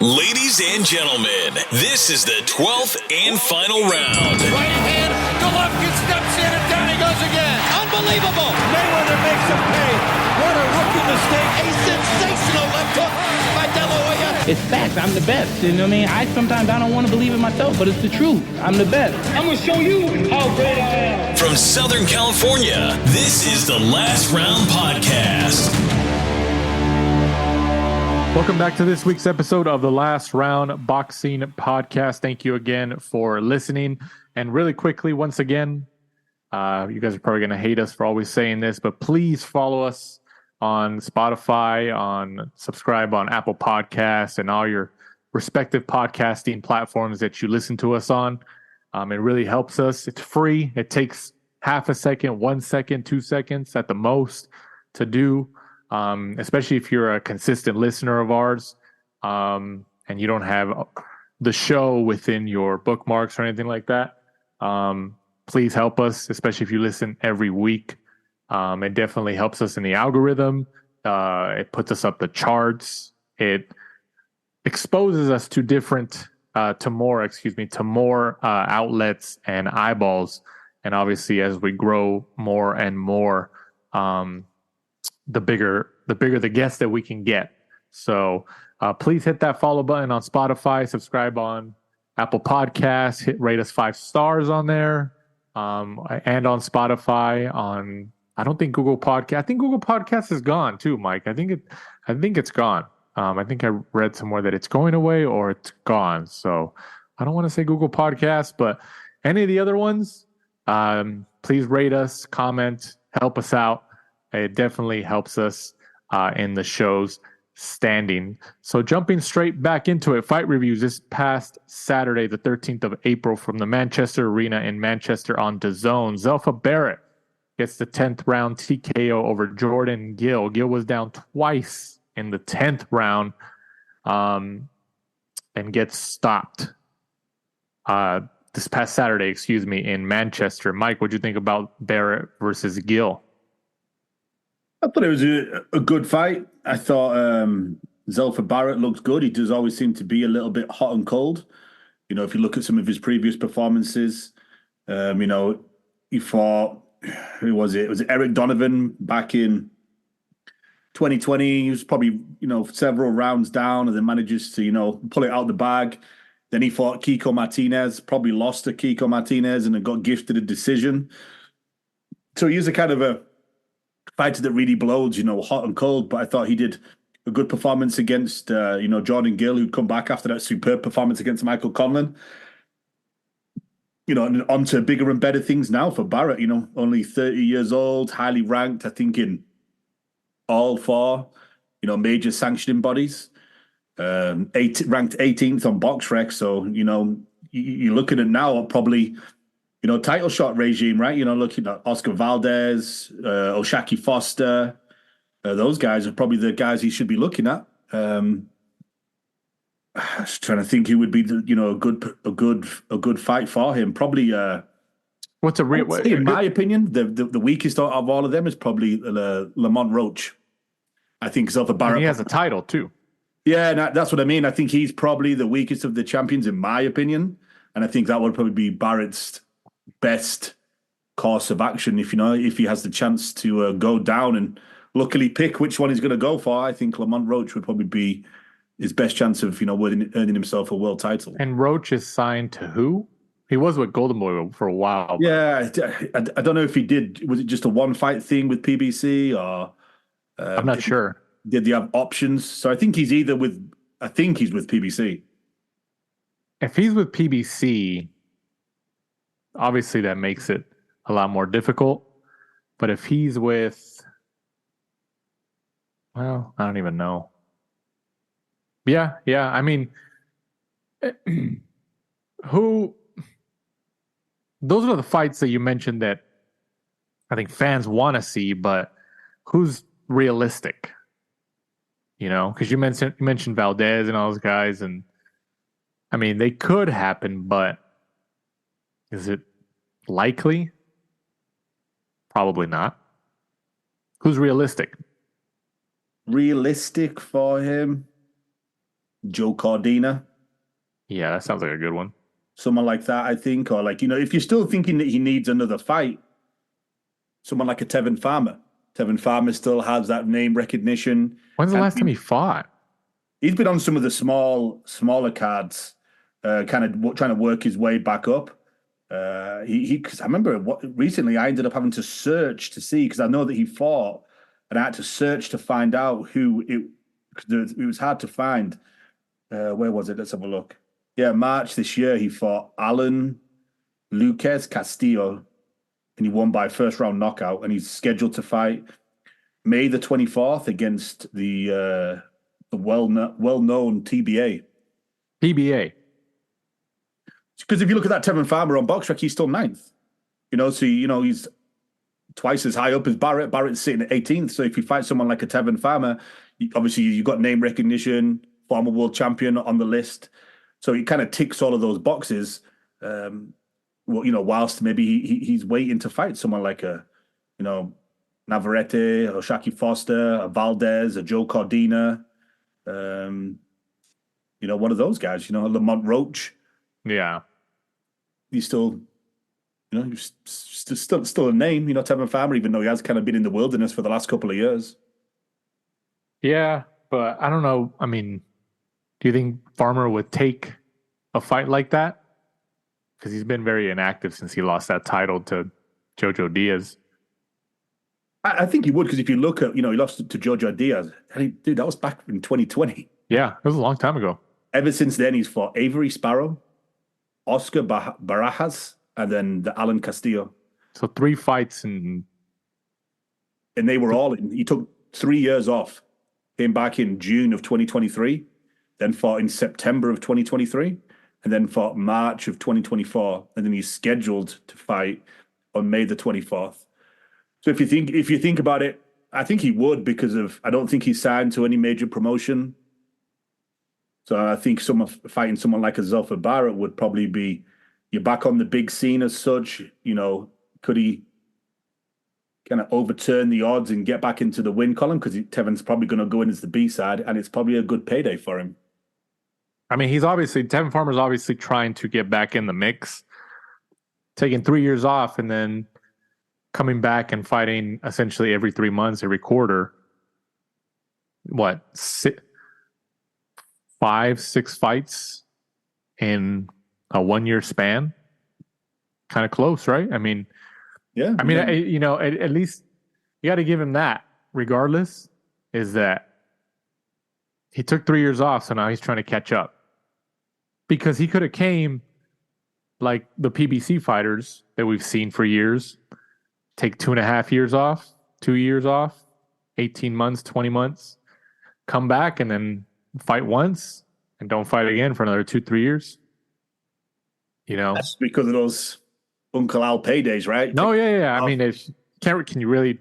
Ladies and gentlemen, this is the 12th and final round. Right hand, Golovkin steps in and down he goes again. Unbelievable. Mayweather makes him pay. What a rookie mistake. A sensational left hook by De La Hoya. It's facts. I'm the best. You know what I mean? Sometimes I don't want to believe it myself, but it's the truth. I'm the best. I'm going to show you how great I am. From Southern California, this is the Last Round Podcast. Welcome back to this week's episode of the Last Round Boxing Podcast. Thank you again for listening. And really quickly, once again, you guys are probably going to hate us for always saying this, but please follow us on Spotify, subscribe on Apple Podcasts, and all your respective podcasting platforms that you listen to us on. It really helps us. It's free. It takes half a second, 1 second, 2 seconds at the most to do. Especially if you're a consistent listener of ours, and you don't have the show within your bookmarks or anything like that. Please help us, especially if you listen every week. It definitely helps us in the algorithm. It puts us up the charts. It exposes us to more outlets and eyeballs. And obviously, as we grow more and more, the bigger the guests that we can get. So please hit that follow button on Spotify, subscribe on Apple Podcasts, rate us 5 stars on there, and on Spotify. I don't think Google Podcast. I think Google Podcast is gone too, Mike. I think it's gone. I think I read somewhere that it's going away or it's gone. So I don't want to say Google Podcast, but any of the other ones, please rate us, comment, help us out. It definitely helps us in the show's standing. So jumping straight back into it, fight reviews this past Saturday, the 13th of April from the Manchester Arena in Manchester on DAZN. Zelfa Barrett gets the 10th round TKO over Jordan Gill. Gill was down twice in the 10th round and gets stopped this past Saturday, in Manchester. Mike, what'd you think about Barrett versus Gill? I thought it was a good fight. I thought Zelfa Barrett looked good. He does always seem to be a little bit hot and cold. You know, if you look at some of his previous performances, he fought, who was it? Was it Eric Donovan back in 2020? He was probably, several rounds down and then manages to, pull it out the bag. Then he fought Kiko Martinez, probably lost to Kiko Martinez and then got gifted a decision. So he is a kind of a fighter that really blows, hot and cold. But I thought he did a good performance against, Jordan Gill, who'd come back after that superb performance against Michael Conlan. And on to bigger and better things now for Barrett, only 30 years old, highly ranked, I think, in all 4, major sanctioning bodies. Ranked 18th on BoxRec. So, you're looking at now probably title shot regime, right? Looking at Oscar Valdez, Oshaki Foster, those guys are probably the guys he should be looking at. I was trying to think who would be a good fight for him. Probably, what's a real? In my opinion, the weakest of all of them is probably Lamont Roach. I think Zelfa Barrett. And he has a title too. Yeah, that's what I mean. I think he's probably the weakest of the champions, in my opinion, and I think that would probably be Barrett's best course of action if he has the chance to go down and luckily pick which one he's going to go for. I think Lamont Roach would probably be his best chance of earning himself a world title. And Roach is signed to who? He was with Golden Boy for a while. Yeah, I don't know if he did. Was it just a one fight thing with PBC or? I'm not sure. Did they have options? So I think he's with PBC. If he's with PBC, obviously that makes it a lot more difficult. But if he's with, well, I don't even know. Yeah. I mean, those are the fights that you mentioned that I think fans want to see, but who's realistic? Because you mentioned Valdez and all those guys, and I mean, they could happen, but is it likely? Probably not. Who's realistic? Realistic for him? Joe Cordina. Yeah, that sounds like a good one. Someone like that, I think. Or like, if you're still thinking that he needs another fight, someone like a Tevin Farmer. Tevin Farmer still has that name recognition. When's the last time he fought? He's been on some of the smaller cards, kind of trying to work his way back up. Because I remember recently I ended up having to search to see, because I know that he fought, and I had to search to find out who it was hard to find. Where was it? Let's have a look. Yeah, March this year he fought Alan Luquez Castillo, and he won by first round knockout, and he's scheduled to fight May the 24th against the well-known TBA. PBA. Because if you look at that Tevin Farmer on BoxRec, he's still 9th. So he's twice as high up as Barrett. Barrett's sitting at 18th. So if you fight someone like a Tevin Farmer, obviously you've got name recognition, former world champion on the list. So he kind of ticks all of those boxes. Whilst maybe he's waiting to fight someone like Navarrete or Shaki Foster, a Valdez, a Joe Cordina, one of those guys, Lamont Roach. Yeah. He's still, he's still a name, Tevin Farmer, even though he has kind of been in the wilderness for the last couple of years. Yeah, but I don't know. I mean, do you think Farmer would take a fight like that? Because he's been very inactive since he lost that title to Jojo Diaz. I think he would, because if you look at, he lost to Jojo Diaz. Dude, that was back in 2020. Yeah, it was a long time ago. Ever since then, he's fought Avery Sparrow, Oscar Barajas, and then the Alan Castillo. So 3 fights and they were all in. He took 3 years off, came back in June of 2023, then fought in September of 2023, and then fought March of 2024, and then he's scheduled to fight on May the 24th. So if you think about it, I think he would, because I don't think he's signed to any major promotion. So I think fighting someone like a Zelfa Barrett would probably be, you're back on the big scene as such. Could he kind of overturn the odds and get back into the win column? Because Tevin's probably going to go in as the B side, and it's probably a good payday for him. I mean, Tevin Farmer's obviously trying to get back in the mix, taking 3 years off and then coming back and fighting essentially every 3 months, every quarter. What, 5-6 fights in a 1 year span? Kind of close, right? I mean, yeah. At least you got to give him that. Regardless, is that he took 3 years off, so now he's trying to catch up. Because he could have came like the PBC fighters that we've seen for years, take 2.5 years off, 2 years off, 18 months, 20 months, come back and then fight once and don't fight again for another 2-3 years. That's because of those Uncle Al paydays, right? No, yeah. I mean, can you really,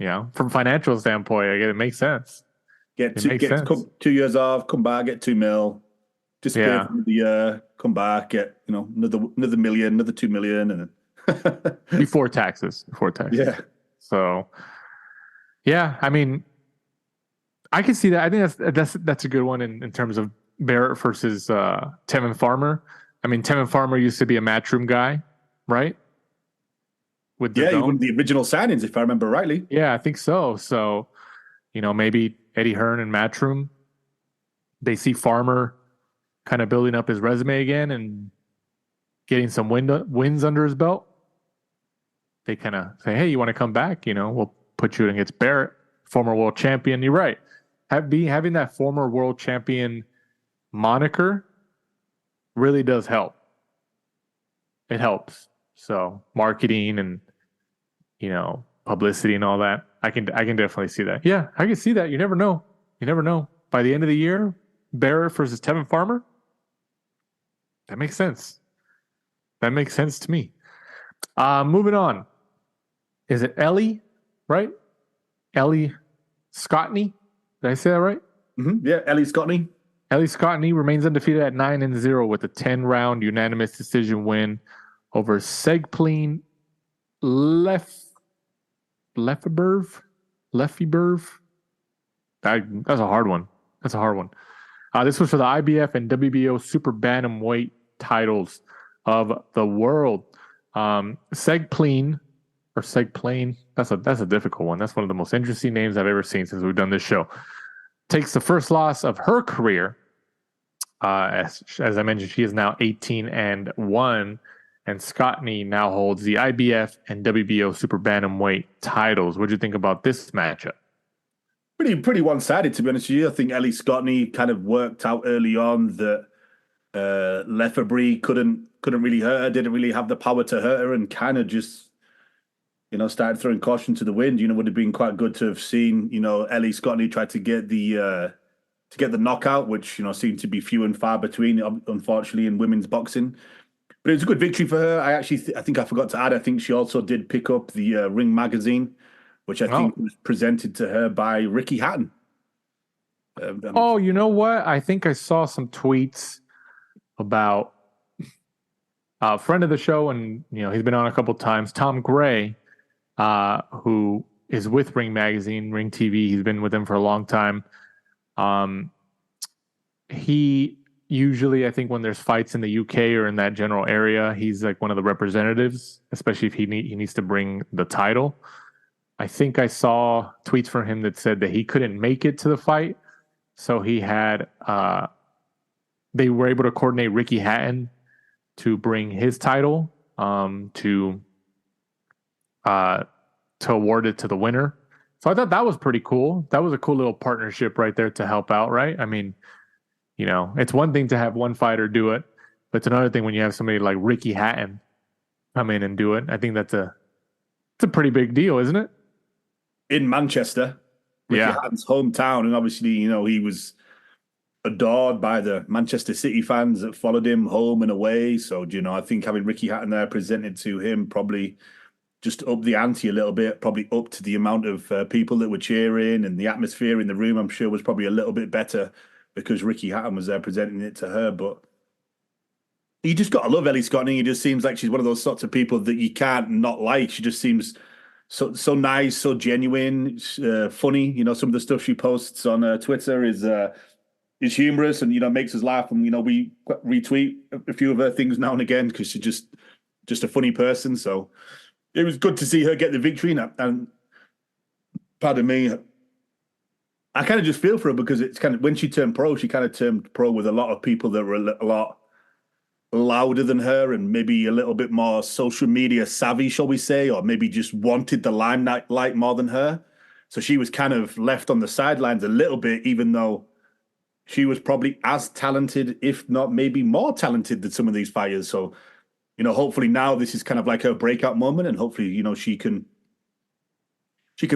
from a financial standpoint, I guess it makes sense. Get 2 years off, come back, get $2 million. Disappear for the year, come back, get another million, another 2 million, and then before taxes. Yeah. So, yeah, I mean, I can see that. I think that's a good one in terms of Barrett versus Tevin Farmer. I mean, Tevin Farmer used to be a Matchroom guy, right? With he won the original signings, if I remember rightly. Yeah, I think so. So, maybe Eddie Hearn and Matchroom, they see Farmer kind of building up his resume again and getting some wins under his belt. They kind of say, hey, you want to come back? We'll put you against Barrett, former world champion. You're right. Having that former world champion moniker really does help. It helps. So marketing and, publicity and all that. I can definitely see that. Yeah, I can see that. You never know. By the end of the year, Barrett versus Tevin Farmer. That makes sense. That makes sense to me. Moving on. Is it Ellie, right? Ellie Scottney. Did I say that right? Mm-hmm. Yeah, Ellie Scottney. Ellie Scottney remains undefeated at 9-0 with a 10-round unanimous decision win over Segplin Lefebvre. That's a hard one. This was for the IBF and WBO Super Bantamweight titles of the world. Segplin, that's a difficult one. That's one of the most interesting names I've ever seen since we've done this show. Takes the first loss of her career. As I mentioned, she is now 18-1, and Scottney now holds the IBF and WBO Super Bantamweight titles. What do you think about this matchup? Pretty one-sided, to be honest with you. I think Ellie Scottney kind of worked out early on that Lefebvre couldn't really hurt her, didn't really have the power to hurt her, and kind of just, started throwing caution to the wind. Would have been quite good to have seen, Ellie Scottney try to get the knockout, which, seemed to be few and far between, unfortunately, in women's boxing. But it was a good victory for her. I think I forgot to add, I think she also did pick up the Ring magazine, which I think was presented to her by Ricky Hatton. You know what? I think I saw some tweets about a friend of the show, and he's been on a couple times, Tom Gray, who is with Ring Magazine, Ring TV. He's been with them for a long time. He usually, I think, when there's fights in the UK or in that general area, he's like one of the representatives, especially if he needs to bring the title. I think I saw tweets from him that said that he couldn't make it to the fight, so he had they were able to coordinate Ricky Hatton to bring his title to award it to the winner. So I thought that was pretty cool. That was a cool little partnership right there to help out, right? I mean, it's one thing to have one fighter do it, but it's another thing when you have somebody like Ricky Hatton come in and do it. I think it's a pretty big deal, isn't it? In Manchester, Ricky Hatton's hometown, and obviously, he was adored by the Manchester City fans that followed him home and away. So, I think having Ricky Hatton there presented to him probably just up the ante a little bit, probably up to the amount of people that were cheering, and the atmosphere in the room, I'm sure, was probably a little bit better because Ricky Hatton was there presenting it to her. But you just got to love Ellie Scottney. It just seems like she's one of those sorts of people that you can't not like. She just seems so nice, so genuine, funny. Some of the stuff she posts on Twitter is humorous and makes us laugh. And we retweet a few of her things now and again because she's just a funny person. So it was good to see her get the victory. And pardon me, I kind of just feel for her because it's kind of when she turned pro, she kind of turned pro with a lot of people that were a lot louder than her and maybe a little bit more social media savvy, shall we say, or maybe just wanted the limelight more than her. So she was kind of left on the sidelines a little bit, even though she was probably as talented, if not maybe more talented than some of these fighters. So, hopefully now this is kind of like her breakout moment, and hopefully, she can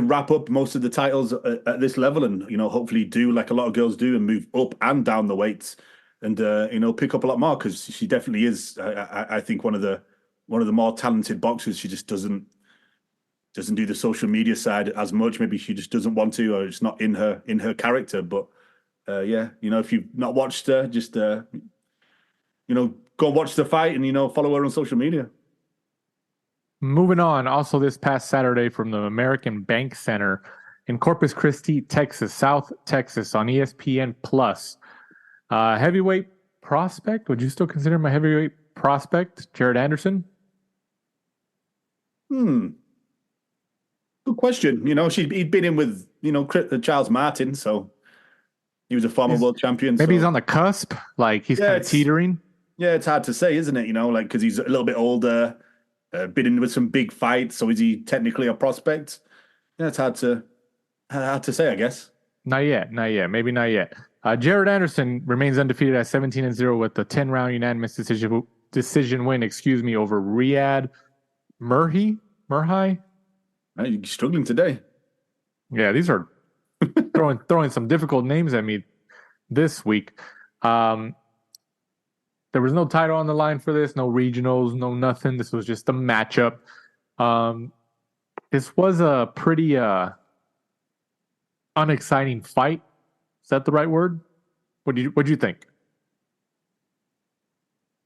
wrap up most of the titles at this level and, hopefully do like a lot of girls do and move up and down the weights and, pick up a lot more because she definitely is, I think, one of the more talented boxers. She just doesn't do the social media side as much. Maybe she just doesn't want to, or it's not in her character. But if you've not watched her, just go watch the fight and follow her on social media. Moving on, also this past Saturday from the American Bank Center in Corpus Christi, Texas, South Texas, on ESPN Plus. Heavyweight prospect, would you still consider him a heavyweight prospect, Jared Anderson? Good question. He'd been in with, Charles Martin, so he was a former world champion. Maybe he's on the cusp, like he's kind of teetering. Yeah, it's hard to say, isn't it? Because he's a little bit older, been in with some big fights. So is he technically a prospect? Yeah, it's hard to say, I guess. Not yet. Maybe not yet. Jared Anderson remains undefeated at 17-0 with the 10-round unanimous decision win, over Riyad Murhi. You're struggling today. Yeah, these are throwing some difficult names at me this week. There was no title on the line for this, no regionals, no nothing. This was just a matchup. This was a pretty unexciting fight. Is that the right word? What do you think?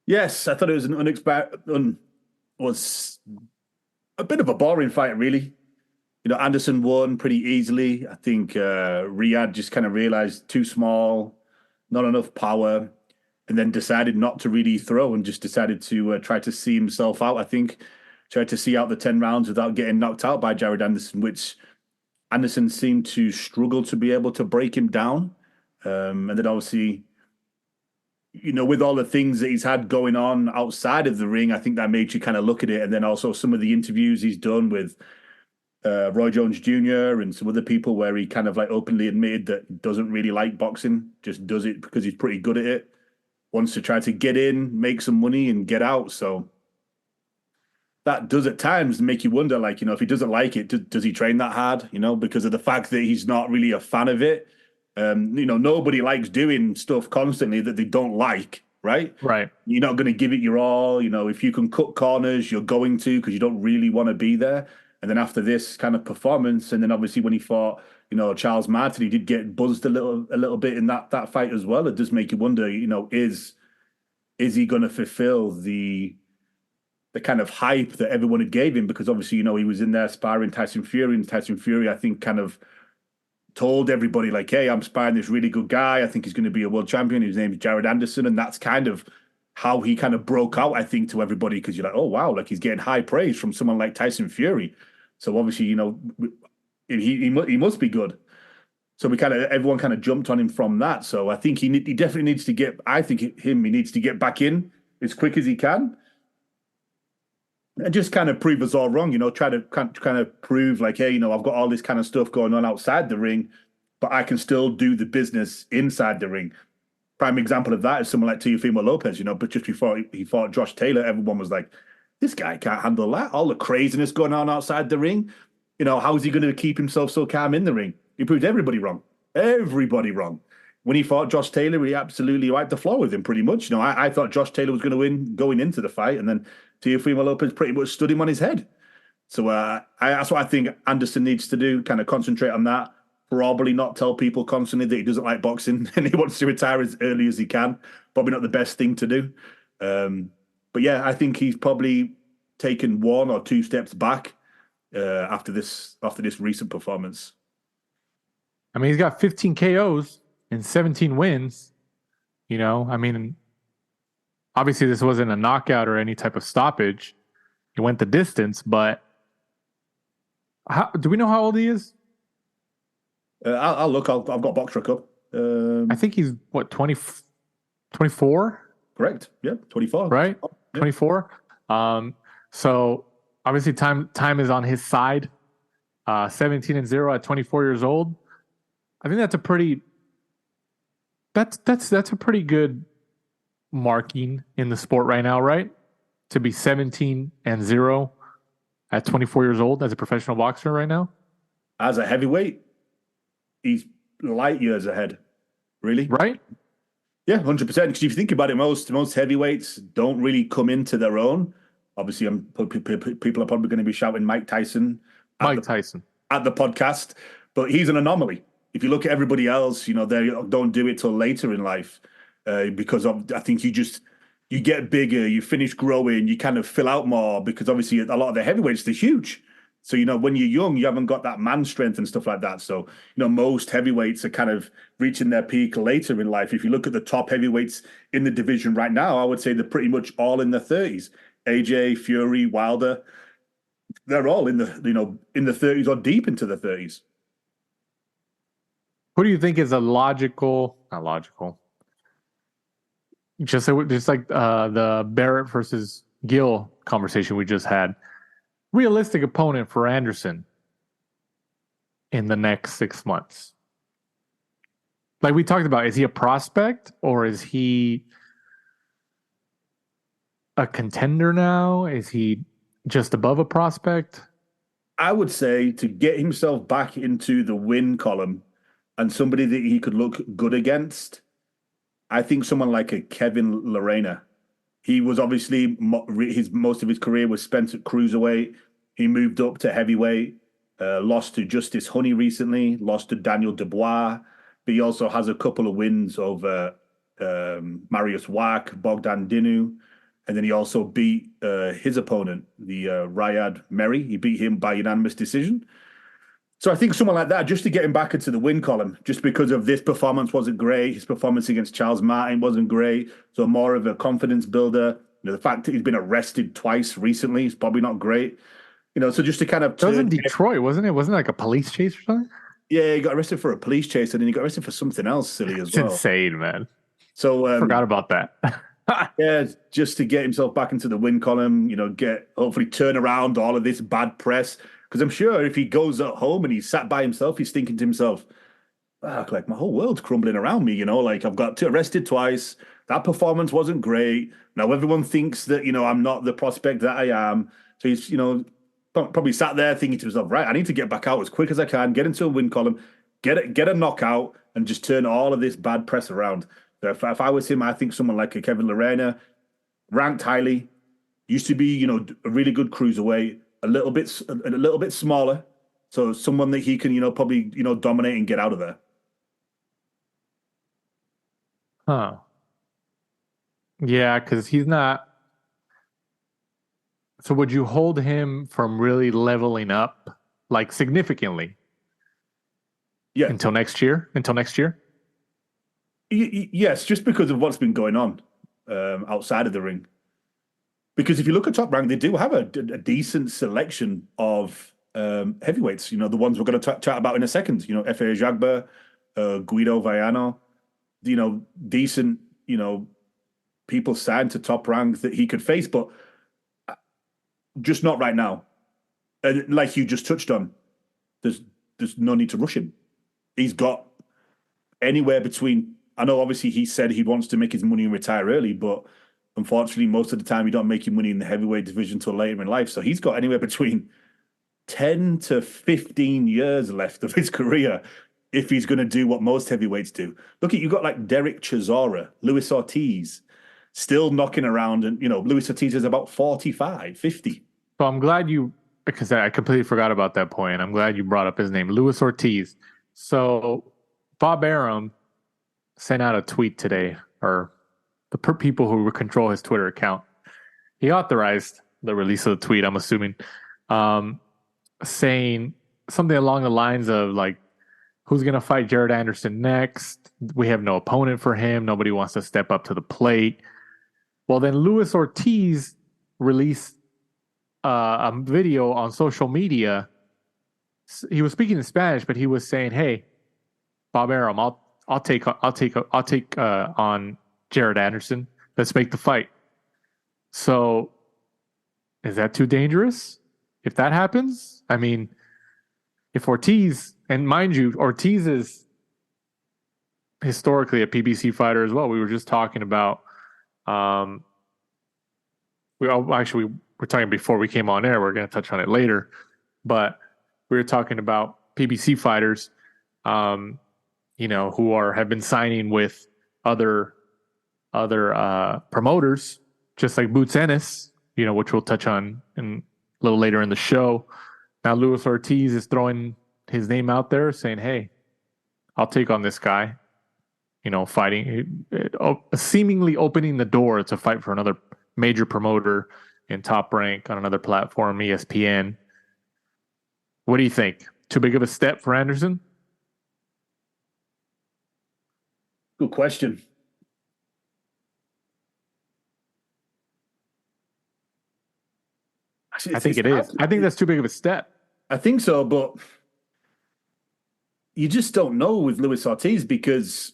Yes, I thought it was was a bit of a boring fight, really. Anderson won pretty easily. I think Riyad just kind of realized too small, not enough power, and then decided not to really throw and just decided to try to see himself out. I think tried to see out the 10 rounds without getting knocked out by Jared Anderson, which Anderson seemed to struggle to be able to break him down. And then obviously, with all the things that he's had going on outside of the ring, I think that made you kind of look at it. And then also some of the interviews he's done with Roy Jones Jr. and some other people where he kind of like openly admitted that he doesn't really like boxing, just does it because he's pretty good at it, wants to try to get in, make some money and get out. So that does at times make you wonder, like, if he doesn't like it, does he train that hard, because of the fact that he's not really a fan of it. Nobody likes doing stuff constantly that they don't like, right? Right. You're not going to give it your all. If you can cut corners, you're going to, because you don't really want to be there. And then after this kind of performance, and then obviously when he fought, Charles Martin, he did get buzzed a little bit in that fight as well. It does make you wonder, is he going to fulfill the kind of hype that everyone had gave him? Because obviously, he was in there sparring Tyson Fury, and Tyson Fury, I think, kind of told everybody like, hey, I'm sparring this really good guy. I think he's going to be a world champion. His name is Jared Anderson. And that's kind of how he kind of broke out, I think, to everybody, because you're like, oh, wow, like he's getting high praise from someone like Tyson Fury. So obviously, he must be good. So everyone kind of jumped on him from that. So I think he definitely needs to get, he needs to get back in as quick as he can. And just kind of prove us all wrong, try to kind of prove like, hey, I've got all this kind of stuff going on outside the ring, but I can still do the business inside the ring. Prime example of that is someone like Teofimo Lopez, but just before he fought Josh Taylor, everyone was like, this guy can't handle that. All the craziness going on outside the ring. How is he going to keep himself so calm in the ring? He proved everybody wrong. Everybody wrong. When he fought Josh Taylor, he absolutely wiped the floor with him pretty much. I thought Josh Taylor was going to win going into the fight, and then Teofimo Lopez pretty much stood him on his head. So that's what I think Anderson needs to do, kind of concentrate on that. Probably not tell people constantly that he doesn't like boxing and he wants to retire as early as he can. Probably not the best thing to do. But yeah, I think he's probably taken 1 or 2 steps back after this recent performance. I mean, he's got 15 KOs and 17 wins. Obviously this wasn't a knockout or any type of stoppage. He went the distance, but do we know how old he is? I'll look. I've got BoxRec up. I think he's, 24? Correct. Yeah, 24. Right? Yeah. 24. So obviously time is on his side. 17-0 at 24 years old. I think that's a pretty good marking in the sport right now, right? To be 17-0 at 24 years old as a professional boxer right now. As a heavyweight, he's light years ahead. Really? Right? Yeah, 100%. Because if you think about it, most heavyweights don't really come into their own. Obviously, people are probably going to be shouting Mike Tyson at the podcast, but he's an anomaly. If you look at everybody else, they don't do it till later in life because I think you get bigger, you finish growing, you kind of fill out more because obviously a lot of the heavyweights, they're huge. So, when you're young, you haven't got that man strength and stuff like that. So, most heavyweights are kind of reaching their peak later in life. If you look at the top heavyweights in the division right now, I would say they're pretty much all in their 30s. AJ, Fury, Wilder, they're all in the 30s or deep into the 30s. Who do you think is not logical, just like the Barrett versus Gill conversation we just had, realistic opponent for Anderson in the next 6 months? Like we talked about, is he a prospect or is he a contender now? Is he just above a prospect? I would say to get himself back into the win column and somebody that he could look good against, I think someone like a Kevin Lerena. He was obviously, most of his career was spent at cruiserweight. He moved up to heavyweight, lost to Justice Honey recently, lost to Daniel Dubois, but he also has a couple of wins over Marius Wach, Bogdan Dinu, and then he also beat his opponent, the Riyad Merry. He beat him by unanimous decision. So I think someone like that, just to get him back into the win column, just because of this performance wasn't great. His performance against Charles Martin wasn't great. So more of a confidence builder. The fact that he's been arrested twice recently is probably not great. So just to kind of... It was in Detroit, wasn't it? Wasn't it like a police chase or something? Yeah, he got arrested for a police chase, and then he got arrested for something else silly as well. It's insane, man. So forgot about that. Yeah, just to get himself back into the win column, hopefully turn around all of this bad press. Because I'm sure if he goes at home and he's sat by himself, he's thinking to himself, like my whole world's crumbling around me, like I've got arrested twice. That performance wasn't great. Now everyone thinks that, I'm not the prospect that I am. So he's, probably sat there thinking to himself, right, I need to get back out as quick as I can, get into a win column, get a knockout, and just turn all of this bad press around. So if I was him, I think someone like a Kevin Lerena, ranked highly, used to be, a really good cruiserweight, a little bit smaller, so someone that he can, probably, dominate and get out of there. Huh. Yeah, because he's not. So would you hold him from really leveling up, like significantly? Yeah. Until next year? Yes, just because of what's been going on outside of the ring. Because if you look at Top Rank, they do have a decent selection of heavyweights. The ones we're going to chat about in a second. Efe Jagba, Guido Vaiano. Decent. People signed to Top Rank that he could face, but just not right now. And like you just touched on, there's no need to rush him. He's got anywhere between. I know, obviously, he said he wants to make his money and retire early, but unfortunately, most of the time, you don't make your money in the heavyweight division until later in life. So he's got anywhere between 10 to 15 years left of his career if he's going to do what most heavyweights do. Look, you've got like Derek Chisora, Luis Ortiz, still knocking around. And, Luis Ortiz is about 45, 50. So I'm glad because I completely forgot about that point. I'm glad you brought up his name, Luis Ortiz. So Bob Arum sent out a tweet today, or the people who control his Twitter account. He authorized the release of the tweet, I'm assuming, saying something along the lines of like, who's going to fight Jared Anderson next? We have no opponent for him. Nobody wants to step up to the plate. Well, then Luis Ortiz released a video on social media. He was speaking in Spanish, but he was saying, "Hey, Bob Arum, I'll take on Jared Anderson. Let's make the fight." So, is that too dangerous? If that happens, I mean, if Ortiz, and mind you, Ortiz is historically a PBC fighter as well. We were just talking about. We're talking before we came on air. We're going to touch on it later, but we were talking about PBC fighters, who have been signing with other promoters, just like Boots Ennis, which we'll touch on a little later in the show. Now Luis Ortiz is throwing his name out there, saying, "Hey, I'll take on this guy." Fighting, seemingly opening the door to fight for another major promoter in Top Rank on another platform, ESPN. What do you think? Too big of a step for Anderson? Good question. I think it is. I think that's too big of a step. I think so, but you just don't know with Luis Ortiz because...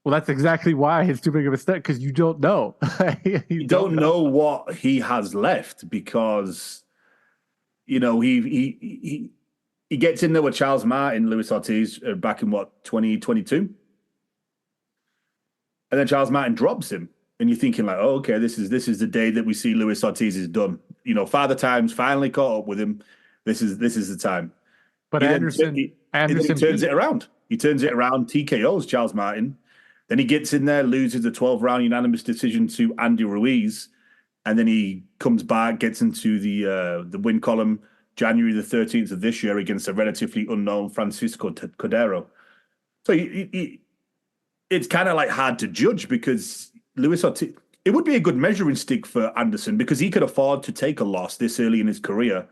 Well, that's exactly why it's too big of a step, because you don't know. you don't know what he has left because, he gets in there with Charles Martin, Luis Ortiz, back in 2022? And then Charles Martin drops him. And you're thinking like, oh, okay, this is the day that we see Luis Ortiz is done. Father Time's finally caught up with him. This is the time. But Anderson turns it around. He turns it around, TKOs Charles Martin. Then he gets in there, loses the 12-round unanimous decision to Andy Ruiz, and then he comes back, gets into the win column January the 13th of this year against a relatively unknown Francisco Cordero. So it's kind of like hard to judge because Luis Ortiz, it would be a good measuring stick for Anderson because he could afford to take a loss this early in his career.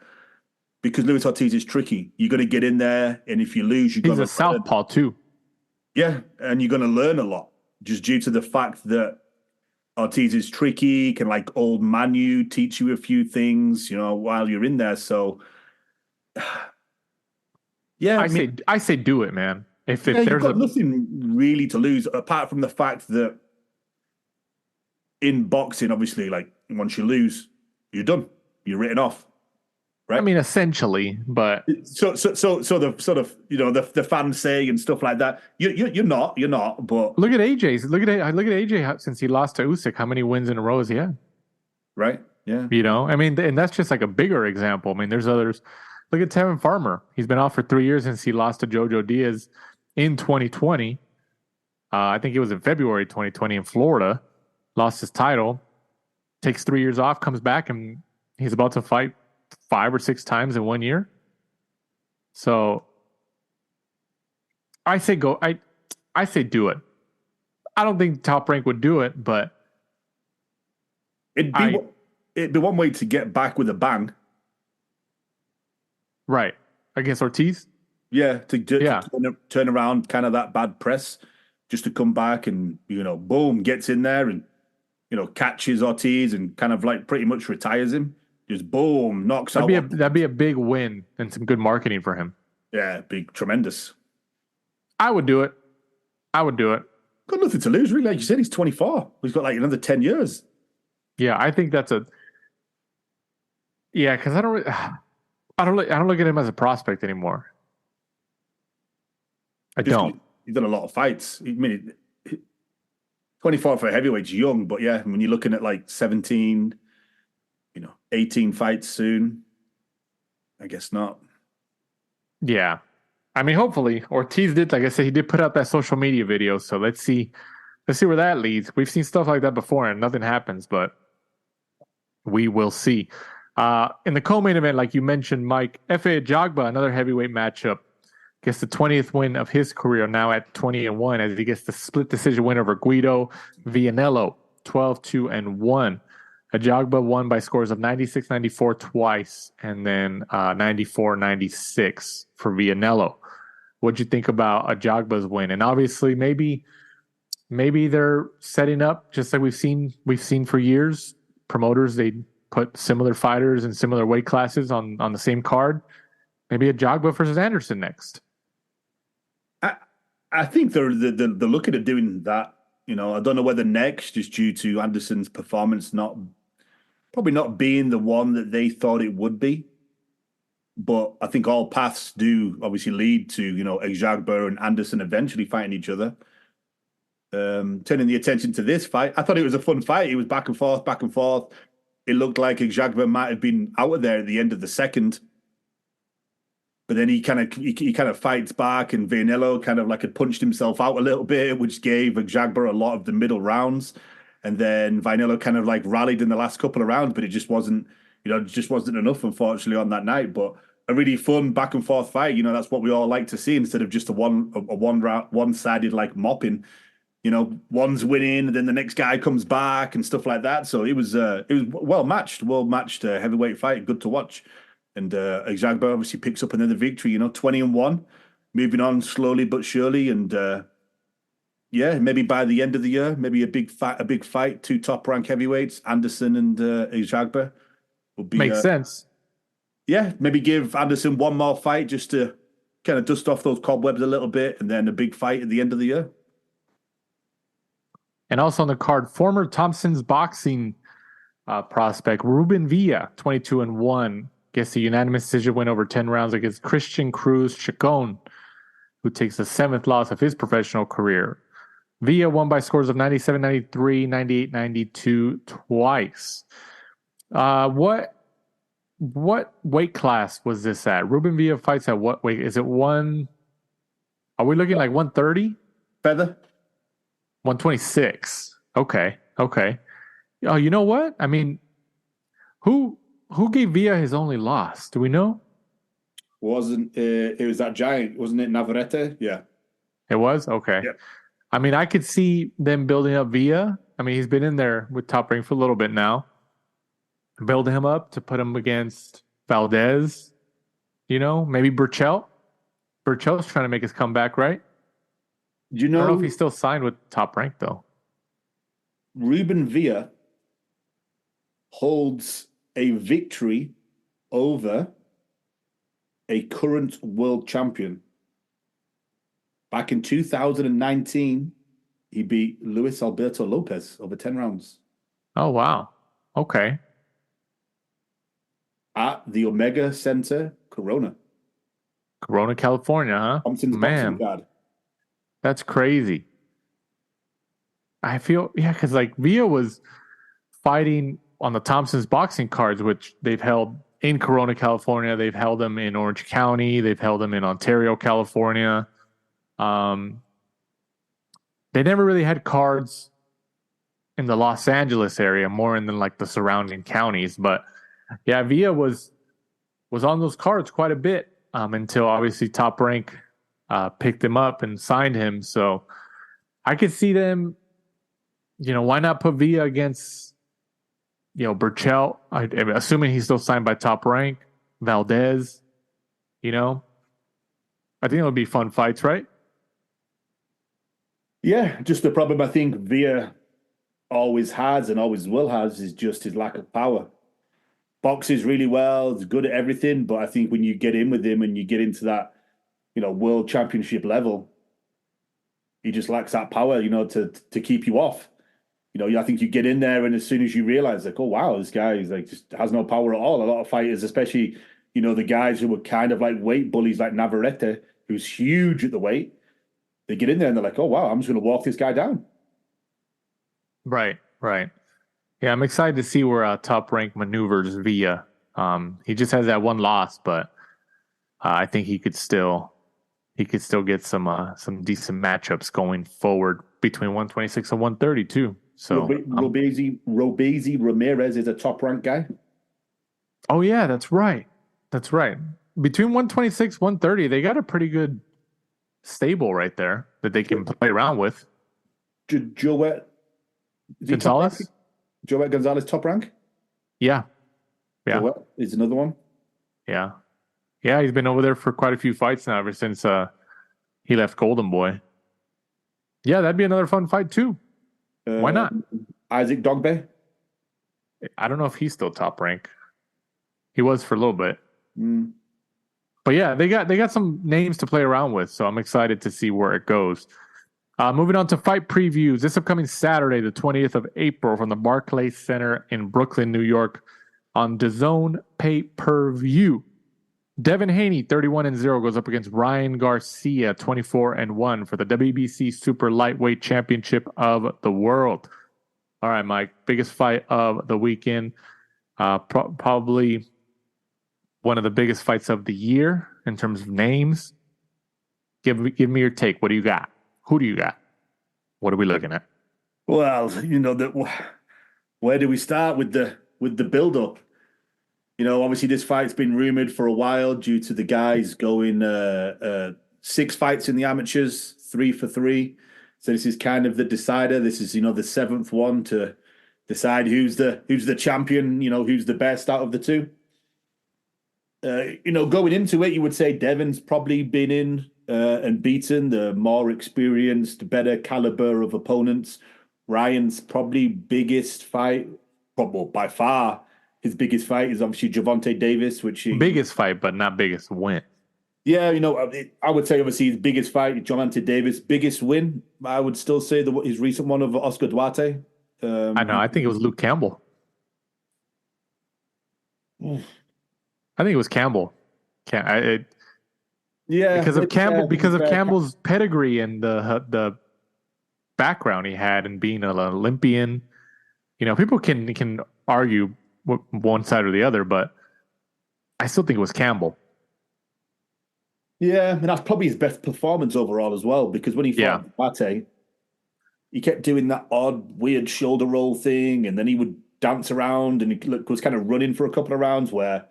because Luis Ortiz is tricky. You're going to get in there, and if you lose, he's a southpaw too. Yeah, and you're going to learn a lot just due to the fact that Ortiz is tricky, can like old Manu teach you a few things, while you're in there. So, yeah, I say do it, man. If you've there's got nothing really to lose apart from the fact that in boxing, obviously, like once you lose, you're done. You're written off. Right? I mean, essentially, but so the sort of the fans say and stuff like that. You're not. But look at AJ's. Look at AJ since he lost to Usyk. How many wins in a row has he had? Right. Yeah. I mean, and that's just like a bigger example. I mean, there's others. Look at Tevin Farmer. He's been off for 3 years since he lost to Jojo Diaz in 2020. I think it was in February 2020 in Florida. Lost his title. Takes 3 years off. Comes back and he's about to fight 5 or 6 times in 1 year. So I say go. I say do it. I don't think Top Rank would do it, but it'd be one way to get back with a bang. Right. Against Ortiz? Yeah, to turn around kind of that bad press, just to come back and, boom, gets in there and, catches Ortiz and kind of like pretty much retires him. Just boom, knocks out. That'd be a big win and some good marketing for him. Yeah, tremendous. I would do it. Got nothing to lose, really. Like you said, he's 24. He's got like another 10 years. Yeah, I think that's because I don't look at him as a prospect anymore. I don't. He's done a lot of fights. I mean, 24 for a heavyweight's young, but yeah, when you're looking at like 17, 18 fights soon, I guess not. Yeah. I mean, hopefully Ortiz did, like I said, he did put out that social media video. So let's see where that leads. We've seen stuff like that before and nothing happens, but we will see. In the co-main event, like you mentioned, Mike, Efe Ajagba, another heavyweight matchup, gets the 20th win of his career, now at 20-1, as he gets the split decision win over Guido Vianello, 12-2-1. Ajagba won by scores of 96-94 twice, and then 94-96 for Vianello. What'd you think about Ajagba's win? And obviously, maybe they're setting up just like we've seen for years. Promoters, they put similar fighters in similar weight classes on the same card. Maybe Ajagba versus Anderson next. I think they're looking at doing that. I don't know whether next, just due to Anderson's performance probably not being the one that they thought it would be. But I think all paths do obviously lead to, Ajagba and Anderson eventually fighting each other. Turning the attention to this fight, I thought it was a fun fight. It was back and forth, back and forth. It looked like Ajagba might have been out of there at the end of the second. But then he kind of fights back, and Vianello kind of like had punched himself out a little bit, which gave Ajagba a lot of the middle rounds. And then Vianello kind of like rallied in the last couple of rounds, but it just wasn't enough, unfortunately, on that night. But a really fun back and forth fight. That's what we all like to see instead of just a one-sided like mopping. One's winning, and then the next guy comes back and stuff like that. So it was well matched heavyweight fight, good to watch. And Ajagba obviously picks up another victory, 20-1, moving on slowly but surely. And maybe by the end of the year, maybe a big fight, 2 top-ranked heavyweights, Anderson and Ajagba. Makes sense. Yeah, maybe give Anderson one more fight just to kind of dust off those cobwebs a little bit, and then a big fight at the end of the year. And also on the card, former Thompson's boxing prospect, Ruben Villa, 22-1. Gets a unanimous decision win over 10 rounds against Christian Cruz Chacon, who takes the 7th loss of his professional career. Villa won by scores of 97-93, 98-92 twice. What weight class was this at? Ruben Villa fights at what weight? Is it one? Are we looking like 130? Feather? 126. Okay. Oh, you know what? I mean, who gave Villa his only loss? Do we know? It was that giant, wasn't it? Navarrete? Yeah. It was? Okay. Yeah. I mean, I could see them building up Villa. I mean, he's been in there with Top Rank for a little bit now. Build him up to put him against Valdez, Maybe Burchell. Burchell's trying to make his comeback, right? Do you I know don't know if he's still signed with Top Rank, though. Ruben Villa holds a victory over a current world champion. Back in 2019, he beat Luis Alberto Lopez over 10 rounds. Oh, wow. Okay. At the Omega Center, Corona, California, huh? Thompson's boxing card. That's crazy. I feel, because Villa was fighting on the Thompson's boxing cards, which they've held in Corona, California. They've held them in Orange County. They've held them in Ontario, California. They never really had cards in the Los Angeles area, more in the surrounding counties. But yeah, Villa was on those cards quite a bit until obviously Top Rank picked him up and signed him. So I could see them, why not put Villa against, Burchell, assuming he's still signed by Top Rank, Valdez, I think it would be fun fights, right? Yeah, just the problem I think Villa always has and always will has is just his lack of power. Boxes really well, he's good at everything, but I think when you get in with him and you get into that, world championship level, he just lacks that power, to keep you off. I think you get in there and as soon as you realize oh wow, this guy is just has no power at all. A lot of fighters, especially, the guys who were kind of weight bullies like Navarrete, who's huge at the weight, they get in there and they're oh wow, I'm just going to walk this guy down. Right. Yeah, I'm excited to see where Top Rank maneuvers Villa. He just has that one loss, but I think he could still get some decent matchups going forward between 126 and 130 too. So Robezi Ramirez is a Top Rank guy. Oh yeah, that's right. Between 126 130, they got a pretty good stable right there that they can play around with. Joet Gonzalez? Joet Gonzalez, Top Rank? Yeah. Joet is another one. Yeah, he's been over there for quite a few fights now ever since he left Golden Boy. Yeah, that'd be another fun fight too. Why not? Isaac Dogbae? I don't know if he's still Top Rank. He was for a little bit. Mm. But yeah, they got some names to play around with, so I'm excited to see where it goes. Moving on to fight previews. This upcoming Saturday, the 20th of April, from the Barclays Center in Brooklyn, New York, on DAZN pay-per-view. Devin Haney, 31-0, goes up against Ryan Garcia, 24-1, for the WBC Super Lightweight Championship of the World. All right, Mike, biggest fight of the weekend. Probably one of the biggest fights of the year in terms of names. Give me your take. What do you got? Who do you got? What are we looking at? Well, where do we start with the build-up? Obviously this fight's been rumored for a while due to the guys going 6 fights in the amateurs, 3 for 3. So this is kind of the decider. This is, the 7th one to decide who's the champion, who's the best out of the two. Going into it, you would say Devin's probably been in and beaten the more experienced, better caliber of opponents. Ryan's probably biggest fight, by far, his biggest fight is obviously Gervonta Davis, biggest fight, but not biggest win. Yeah, I would say obviously his biggest fight, Gervonta Davis. Biggest win, I would still say his recent one of Oscar Duarte. I know. I think it was Luke Campbell. I think it was Campbell. Because of Campbell's pedigree and the background he had in being an Olympian. People can argue one side or the other, but I still think it was Campbell. Yeah, and that's probably his best performance overall as well, because when he fought Duarte, he kept doing that odd, weird shoulder roll thing, and then he would dance around, and he was kind of running for a couple of rounds, where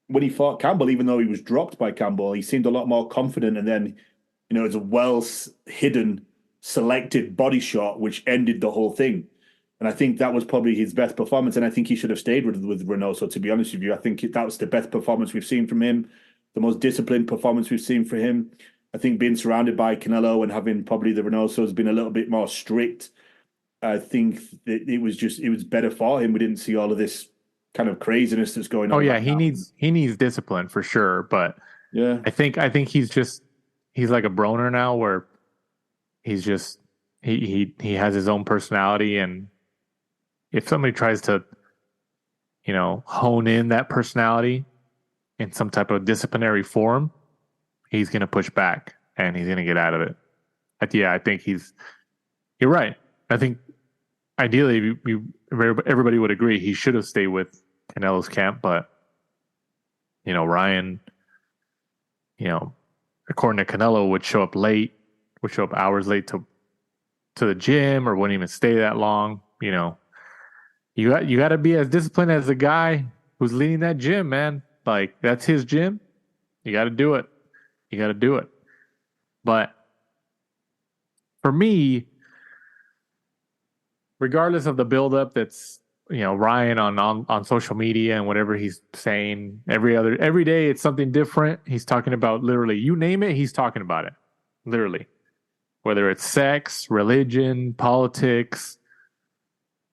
when he fought Campbell, even though he was dropped by Campbell, he seemed a lot more confident, and then, it was a well-hidden, selected body shot, which ended the whole thing. And I think that was probably his best performance, and I think he should have stayed with Reynoso, to be honest with you. I think that was the best performance we've seen from him, the most disciplined performance we've seen from him. I think being surrounded by Canelo and having probably the Reynoso has been a little bit more strict. I think that it was better for him. We didn't see all of this kind of craziness that's going on. Oh yeah, he needs discipline for sure. But yeah, I think he's like a Broner now, where he's just he has his own personality, and if somebody tries to, hone in that personality in some type of disciplinary form, he's going to push back and he's going to get out of it. I think you're right. I think ideally everybody would agree he should have stayed with Canelo's camp, but Ryan, according to Canelo, would show up hours late to the gym, or wouldn't even stay that long. You got to be as disciplined as the guy who's leading that gym, man. Like, that's his gym. You got to do it. But for me, regardless of the buildup that's, Ryan on social media and whatever he's saying, every day it's something different. He's talking about literally, you name it, he's talking about it. Literally. Whether it's sex, religion, politics,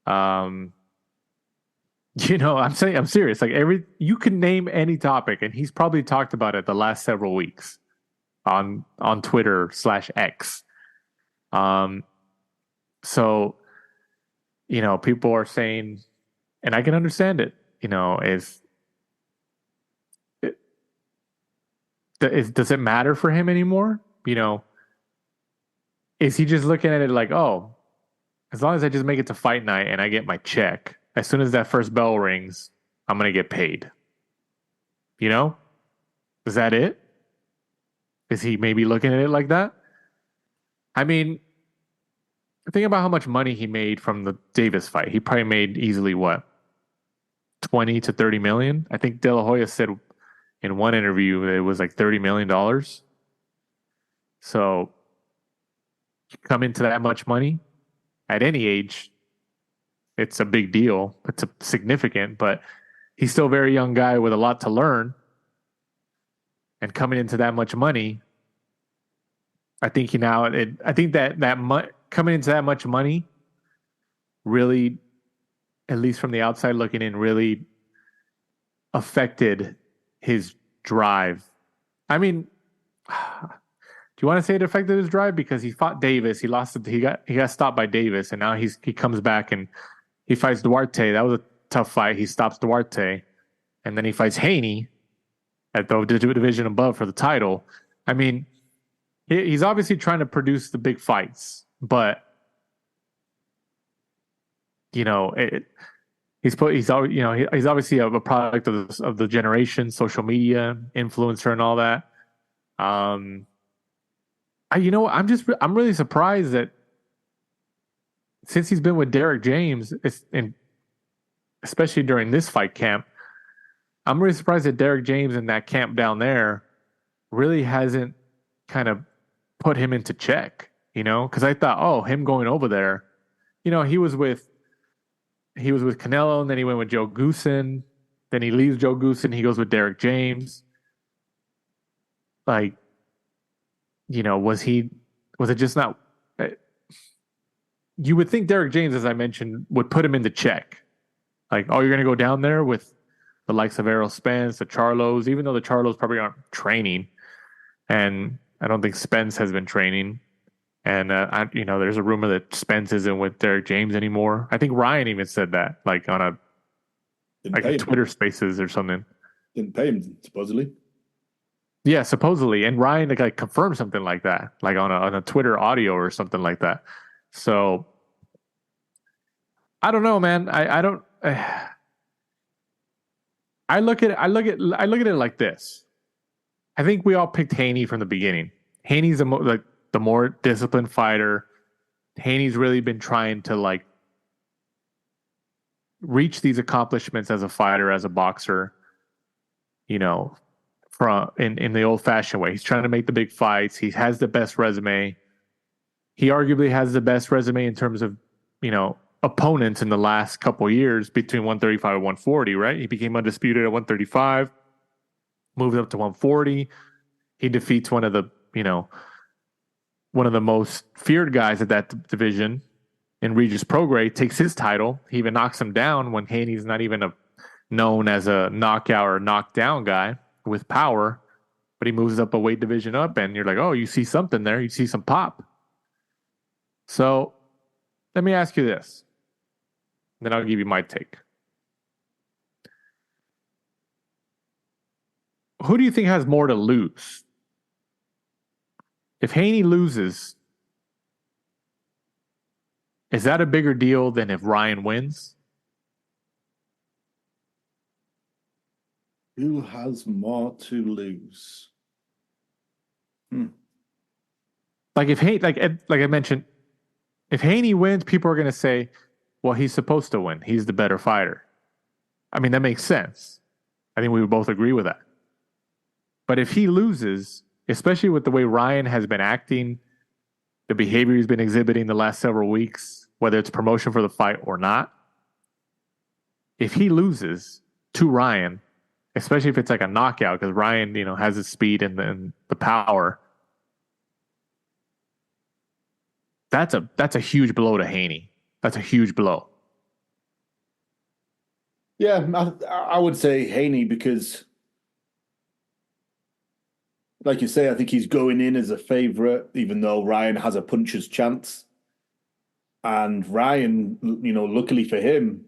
I'm serious. Like, you can name any topic, and he's probably talked about it the last several weeks on Twitter/X. So, people are saying, and I can understand it. Does it matter for him anymore? Is he just looking at it like, oh, as long as I just make it to fight night and I get my check, as soon as that first bell rings, I'm going to get paid. Is that it? Is he maybe looking at it like that? I mean, think about how much money he made from the Davis fight. He probably made easily, what, 20 to 30 million? I think De La Hoya said in one interview that it was like $30 million. So, you come into that much money at any age, it's a big deal. It's significant, but he's still a very young guy with a lot to learn. And coming into that much money, I think coming into that much money really, at least from the outside looking in, really affected his drive. I mean, do you want to say it affected his drive? Because he fought Davis, he lost it, he got stopped by Davis, and now he comes back and he fights Duarte. That was a tough fight. He stops Duarte, and then he fights Haney at the division above for the title. I mean, he's obviously trying to produce the big fights, but he's obviously a product of the generation, social media influencer and all that. I'm really surprised that since he's been with Derek James, especially during this fight camp, I'm really surprised that Derek James in that camp down there really hasn't kind of put him into check, because I thought, him going over there, he was with Canelo, and then he went with Joe Goosen, then he leaves Joe Goosen, he goes with Derek James. Like, was it just not? You would think Derek James, as I mentioned, would put him into check. Like, you're going to go down there with the likes of Errol Spence, the Charlos, even though the Charlos probably aren't training, and I don't think Spence has been training. And there's a rumor that Spence isn't with Derek James anymore. I think Ryan even said that, like on a Twitter Spaces or something. Didn't pay him, supposedly. Yeah, supposedly, and Ryan like confirmed something like that, like on a Twitter audio or something like that. So I don't know, man. I don't. I look at it like this. I think we all picked Haney from the beginning. Haney's the more disciplined fighter. Haney's really been trying to like reach these accomplishments as a fighter, as a boxer. From in the old-fashioned way. He's trying to make the big fights. He has the best resume. He arguably has the best resume in terms of, opponents in the last couple of years between 135 and 140, right? He became undisputed at 135, moved up to 140. He defeats one of the most feared guys at that division in Regis Prograis, takes his title. He even knocks him down when Haney's not even known as a knockout or knockdown guy with power, but he moves up a weight division up, and you're like, oh, you see something there. You see some pop. So let me ask you this. Then I'll give you my take. Who do you think has more to lose? If Haney loses, is that a bigger deal than if Ryan wins? Who has more to lose? Like if like I mentioned, if Haney wins, people are going to say, well, he's supposed to win. He's the better fighter. I mean, that makes sense. I think we would both agree with that. But if he loses, especially with the way Ryan has been acting, the behavior he's been exhibiting the last several weeks, whether it's promotion for the fight or not, if he loses to Ryan, especially if it's like a knockout, because Ryan, has his speed and the power, that's a huge blow to Haney. That's a huge blow. Yeah, I would say Haney because, like you say, I think he's going in as a favorite, even though Ryan has a puncher's chance. And Ryan, luckily for him,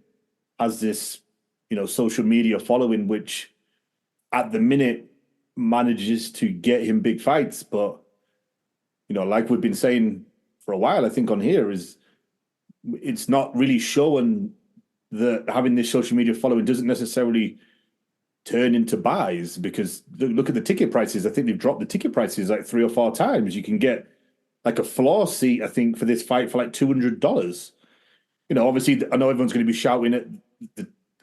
has this, social media following, which at the minute manages to get him big fights. But, like we've been saying for a while, I think on here, is it's not really showing that having this social media following doesn't necessarily turn into buys, because look at the ticket prices. I think they've dropped the ticket prices like 3 or 4 times. You can get like a floor seat, I think, for this fight for like $200. Obviously, I know everyone's going to be shouting at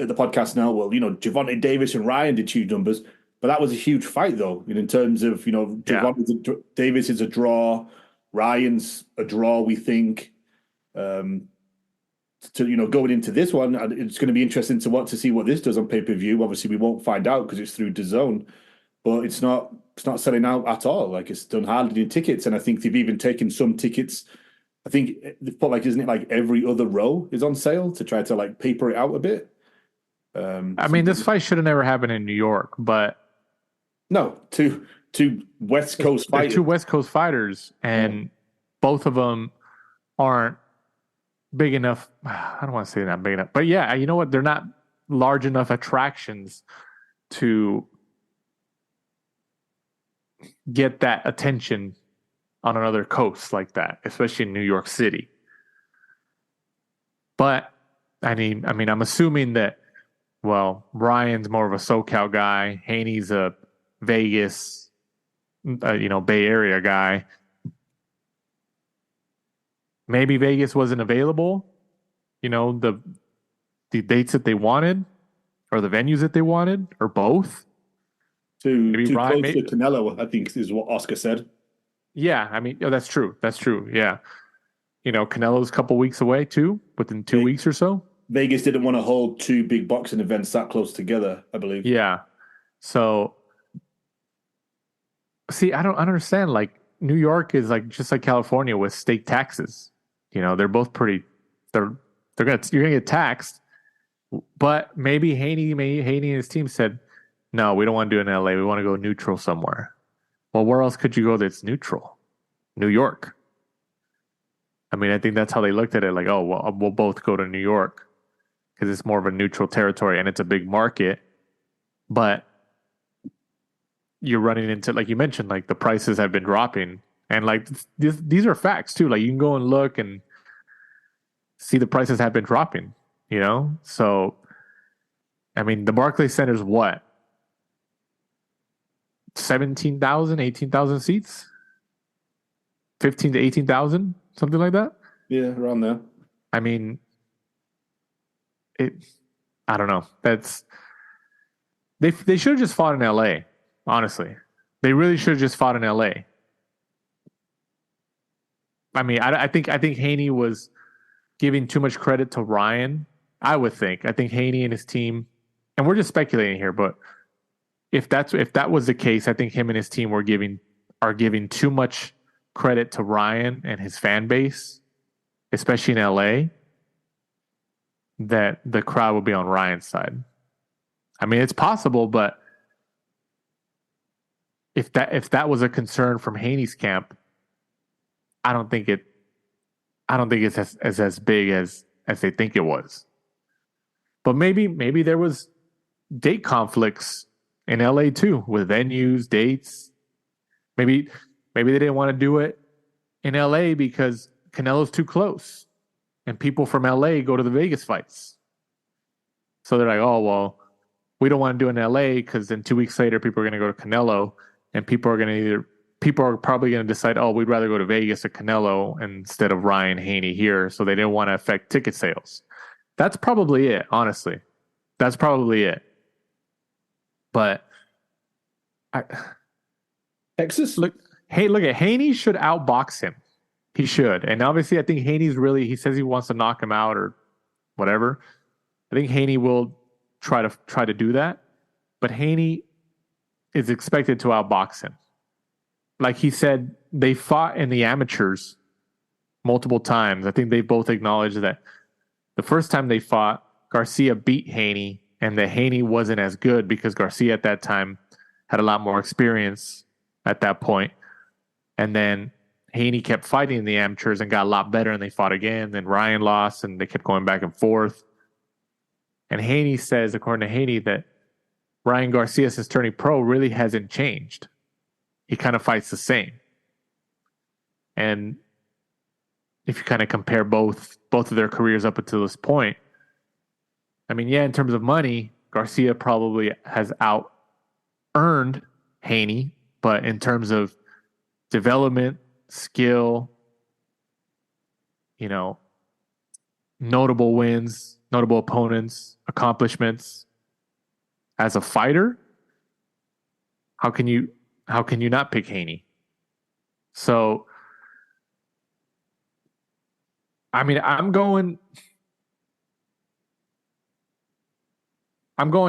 the podcast now, well, Gervonta Davis and Ryan did huge numbers, but that was a huge fight, though, in terms of, Gervonta Davis is a draw, Ryan's a draw, we think. Going into this one, it's going to be interesting to see what this does on pay-per-view. Obviously, we won't find out because it's through DAZN, but it's not selling out at all. Like, it's done hardly in tickets, and I think they've even taken some tickets. I think they've put isn't it like every other row is on sale to try to like paper it out a bit. I mean, this fight should have never happened in New York, but no, two West Coast fighters. 2 West Coast fighters, and both of them aren't big enough. I don't want to say not big enough, but yeah, you know what? They're not large enough attractions to get that attention on another coast like that, especially in New York City. But I mean, I'm assuming that, well, Ryan's more of a SoCal guy. Haney's a Vegas, Bay Area guy. Maybe Vegas wasn't available, the dates that they wanted, or the venues that they wanted, or both. Too close to Canelo, I think, is what Oscar said. Yeah, I mean, that's true. That's true. Yeah, Canelo's a couple weeks away too, within 2 weeks or so. Vegas didn't want to hold 2 big boxing events that close together, I believe. Yeah. So, see, I don't understand. Like, New York is like just like California with state taxes. They're both pretty. You're gonna get taxed, but maybe Haney and his team said, no, we don't want to do it in LA. We want to go neutral somewhere. Well, where else could you go that's neutral? New York. I mean, I think that's how they looked at it. Like, oh, well, we'll both go to New York because it's more of a neutral territory and it's a big market. But you're running into, like you mentioned, like the prices have been dropping. And like these are facts too. Like, you can go and look and see the prices have been dropping, So, I mean, the Barclays Center is what? 17,000, 18,000 seats? 15 to 18,000, something like that? Yeah, around there. I mean, I don't know. They should have just fought in LA, honestly. They really should have just fought in LA. I mean, I think Haney was giving too much credit to Ryan. I think Haney and his team, and we're just speculating here, but if that was the case, I think him and his team are giving too much credit to Ryan and his fan base, especially in LA, that the crowd will be on Ryan's side. I mean, it's possible, but if that was a concern from Haney's camp, I don't think it's as big as they think it was. But maybe there was date conflicts in LA too, with venues, dates. Maybe they didn't want to do it in LA because Canelo's too close, and people from LA go to the Vegas fights. So they're like, oh well, we don't want to do it in LA because then 2 weeks later people are going to go to Canelo, and people are probably going to decide, oh, we'd rather go to Vegas or Canelo instead of Ryan Haney here. So they didn't want to affect ticket sales. That's probably it, honestly. That's probably it. But Texas, look at Haney should outbox him. He should. And obviously I think he says he wants to knock him out or whatever. I think Haney will try to do that. But Haney is expected to outbox him. Like he said, they fought in the amateurs multiple times. I think they both acknowledged that the first time they fought, Garcia beat Haney, and that Haney wasn't as good because Garcia at that time had a lot more experience at that point. And then Haney kept fighting in the amateurs and got a lot better, and they fought again. Then Ryan lost, and they kept going back and forth. And Haney says, according to Haney, that Ryan Garcia, since turning pro, really hasn't changed. He kind of fights the same. And if you kind of compare both of their careers up until this point, I mean, yeah, in terms of money, Garcia probably has out-earned Haney, but in terms of development, skill, notable wins, notable opponents, accomplishments, as a fighter, how can you not pick Haney? So, I mean, I'm going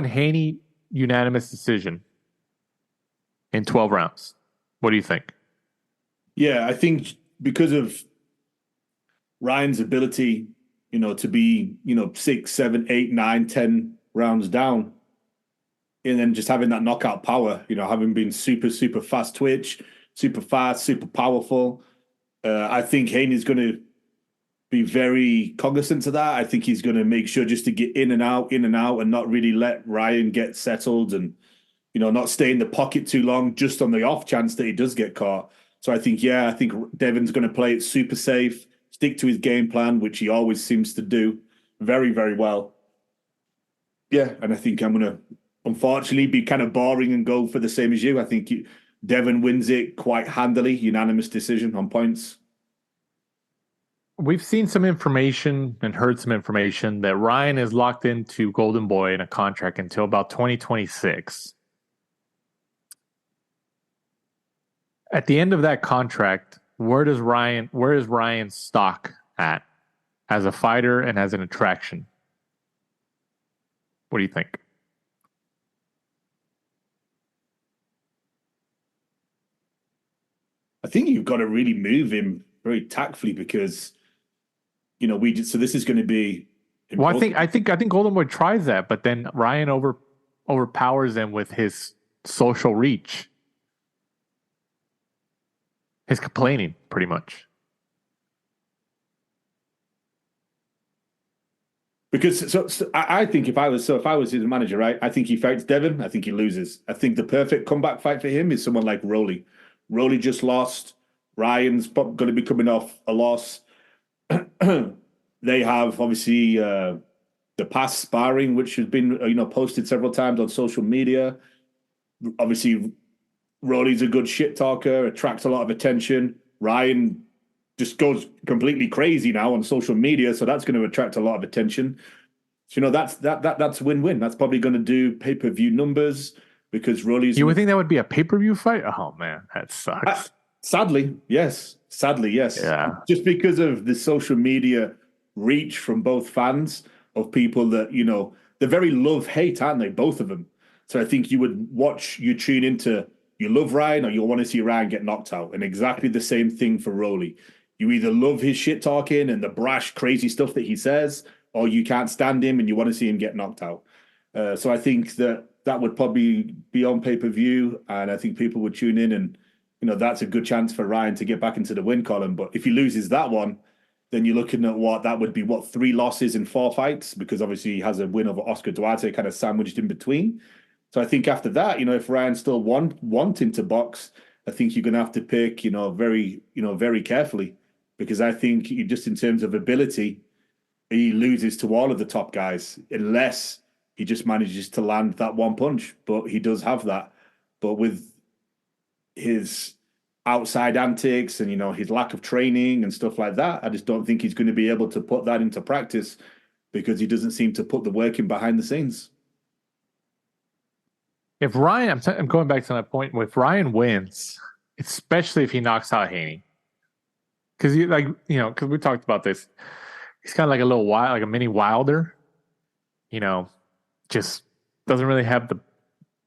Haney unanimous decision in 12 rounds. What do you think? Yeah, I think because of Ryan's ability, to be, 6, 7, 8, 9, 10 rounds down, and then just having that knockout power, having been super, super fast twitch, super fast, super powerful. I think Haney's going to be very cognizant of that. I think he's going to make sure just to get in and out, and not really let Ryan get settled and, not stay in the pocket too long, just on the off chance that he does get caught. So I think Devin's going to play it super safe, stick to his game plan, which he always seems to do very, very well. Yeah, and I think I'm going to, unfortunately, be kind of boring and go for the same as you. I think Devin wins it quite handily, unanimous decision on points. We've seen some information and heard some information that Ryan is locked into Golden Boy in a contract until about 2026. At the end of that contract, where is Ryan's stock at as a fighter and as an attraction? What do you think? I think you've got to really move him very tactfully because, so this is going to be important. Well, I think Golden Boy tries that, but then Ryan overpowers him with his social reach. His complaining, pretty much. Because I think if I was his manager, right, I think he fights Devin. I think he loses. I think the perfect comeback fight for him is someone like Rolly. Rolly just lost. Ryan's going to be coming off a loss. They have obviously the past sparring, which has been posted several times on social media. Obviously, Rolly's a good shit talker, attracts a lot of attention. Ryan just goes completely crazy now on social media, so that's going to attract a lot of attention. So, that's win-win. That's probably going to do pay-per-view numbers because Rolly's... You would think that would be a pay-per-view fight? Oh, man, that sucks. Sadly, yes. Yeah. Just because of the social media reach from both fans of people that, they're very love-hate, aren't they? Both of them. So I think you tune into, you love Ryan or you want to see Ryan get knocked out. And exactly the same thing for Rolly. You either love his shit talking and the brash, crazy stuff that he says, or you can't stand him and you want to see him get knocked out. So I think that would probably be on pay-per-view, and I think people would tune in, and that's a good chance for Ryan to get back into the win column. But if he loses that one, then you're looking at that would be 3 losses in 4 fights, because obviously he has a win over Oscar Duarte kind of sandwiched in between. So I think after that, if Ryan's still wanting to box, I think you're going to have to pick, very carefully, because I think just in terms of ability, he loses to all of the top guys unless he just manages to land that one punch. But he does have that. But with his outside antics and, his lack of training and stuff like that, I just don't think he's going to be able to put that into practice, because he doesn't seem to put the work in behind the scenes. If Ryan, I'm going back to that point, if Ryan wins, especially if he knocks out Haney, because because we talked about this, he's kind of like a little wild, like a mini Wilder, just doesn't really have the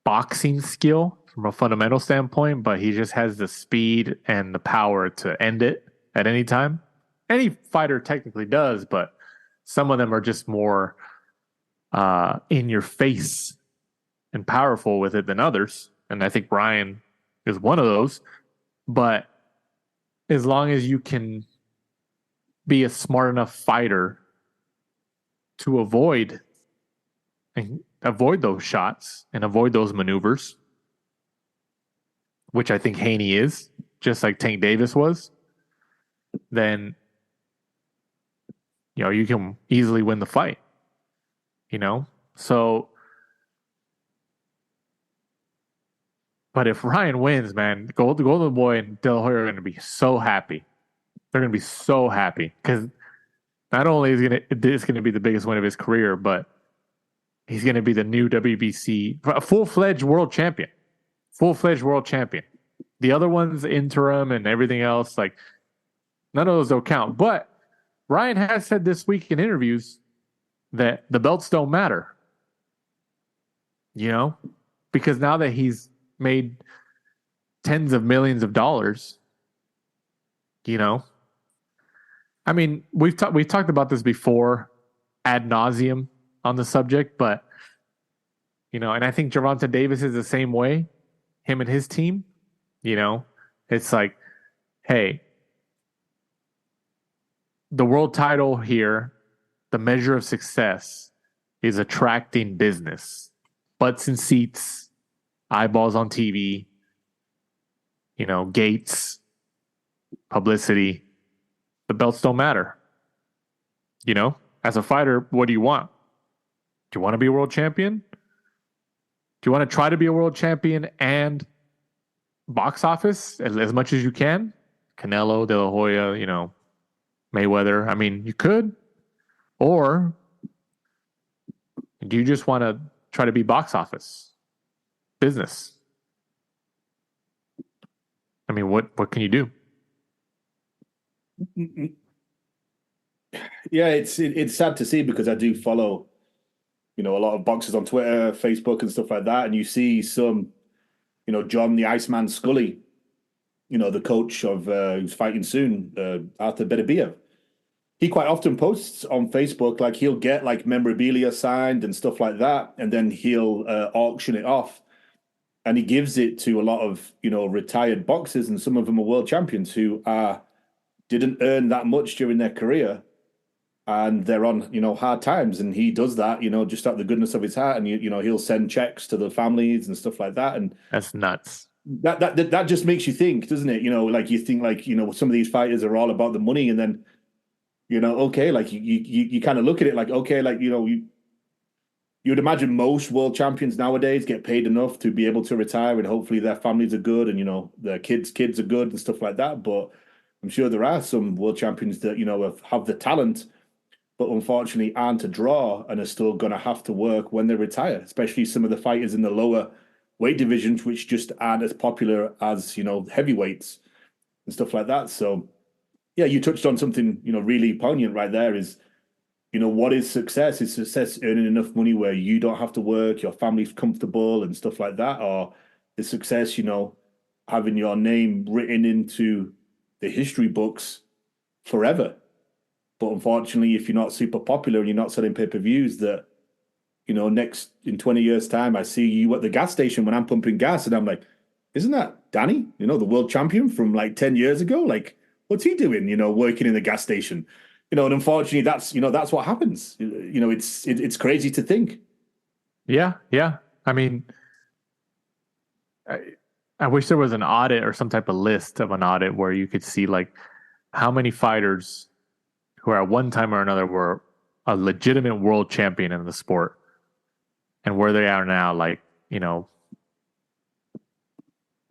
boxing skill from a fundamental standpoint, but he just has the speed and the power to end it at any time. Any fighter technically does, but some of them are just more in your face and powerful with it than others. And I think Ryan is one of those. But as long as you can be a smart enough fighter to avoid those shots and avoid those maneuvers, which I think Haney is, just like Tank Davis was, then you can easily win the fight. So, but if Ryan wins, man, the Golden Boy and De La Hoya are going to be so happy. They're going to be so happy, because not only is it's going to be the biggest win of his career, but he's going to be the new WBC full-fledged world champion. Full-fledged world champion. The other ones, interim and everything else, like, none of those don't count. But Ryan has said this week in interviews that the belts don't matter. Because now that he's made tens of millions of dollars, I mean, we've talked about this before ad nauseum on the subject, but and I think Gervonta Davis is the same way, him and his team. It's like, hey, the world title here, the measure of success is attracting business, butts in seats, eyeballs on TV, gates, publicity. The belts don't matter. As a fighter, what do you want? Do you want to be a world champion? Do you want to try to be a world champion and box office as much as you can? Canelo, De La Hoya, Mayweather. I mean, you could. Or do you just want to try to be box office business? I mean, what can you do? Yeah, it's sad to see, because I do follow, a lot of boxers on Twitter, Facebook, and stuff like that, and you see some, John the Iceman Scully, the coach of who's fighting soon, Arthur Beterbiev. He quite often posts on Facebook, like, he'll get like memorabilia signed and stuff like that, and then he'll auction it off, and he gives it to a lot of retired boxers, and some of them are world champions who didn't earn that much during their career, and they're on hard times, and he does that just out of the goodness of his heart, and he'll send checks to the families and stuff like that, and that's nuts. That just makes you think, doesn't it? Like, you think, like, some of these fighters are all about the money, and then okay, like, you kind of look at it like, okay, like, you would imagine most world champions nowadays get paid enough to be able to retire, and hopefully their families are good, and their kids are good and stuff like that. But I'm sure there are some world champions that have the talent, but unfortunately aren't a draw, and are still going to have to work when they retire, especially some of the fighters in the lower weight divisions, which just aren't as popular as heavyweights and stuff like that. So yeah, you touched on something really poignant right there, is what is success? Is success earning enough money where you don't have to work, your family's comfortable and stuff like that? Or is success, having your name written into the history books forever? But unfortunately, if you're not super popular and you're not selling pay-per-views, that, next in 20 years' time, I see you at the gas station when I'm pumping gas and I'm like, isn't that Danny, the world champion from like 10 years ago? Like, what's he doing, working in the gas station? And unfortunately, that's what happens. It's crazy to think. Yeah. I mean, I wish there was an audit or some type of list of an audit where you could see like how many fighters who at one time or another were a legitimate world champion in the sport and where they are now. Like,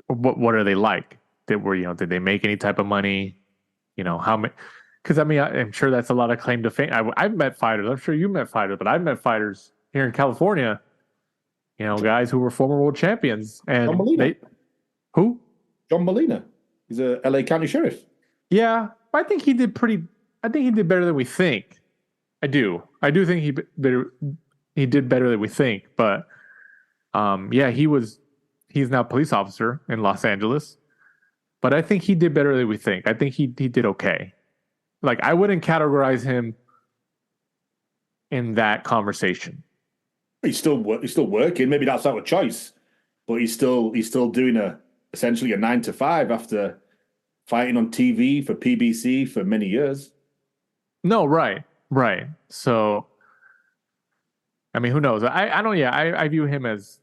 what are they like? Did they make any type of money? How many? Because I'm sure that's a lot of claim to fame. I've met fighters. I'm sure you met fighters, but I've met fighters here in California. Guys who were former world champions. And John Molina. Who? John Molina. He's a LA County sheriff. Yeah, I think he did better than we think. I do think he did better than we think. But he's now a police officer in Los Angeles. But I think he did better than we think. I think he did okay. Like, I wouldn't categorize him in that conversation. He's still working. Maybe that's our choice, but he's still doing essentially a 9 to 5 after fighting on TV for PBC for many years. No, right. So, I mean, who knows? I don't. Yeah, I view him as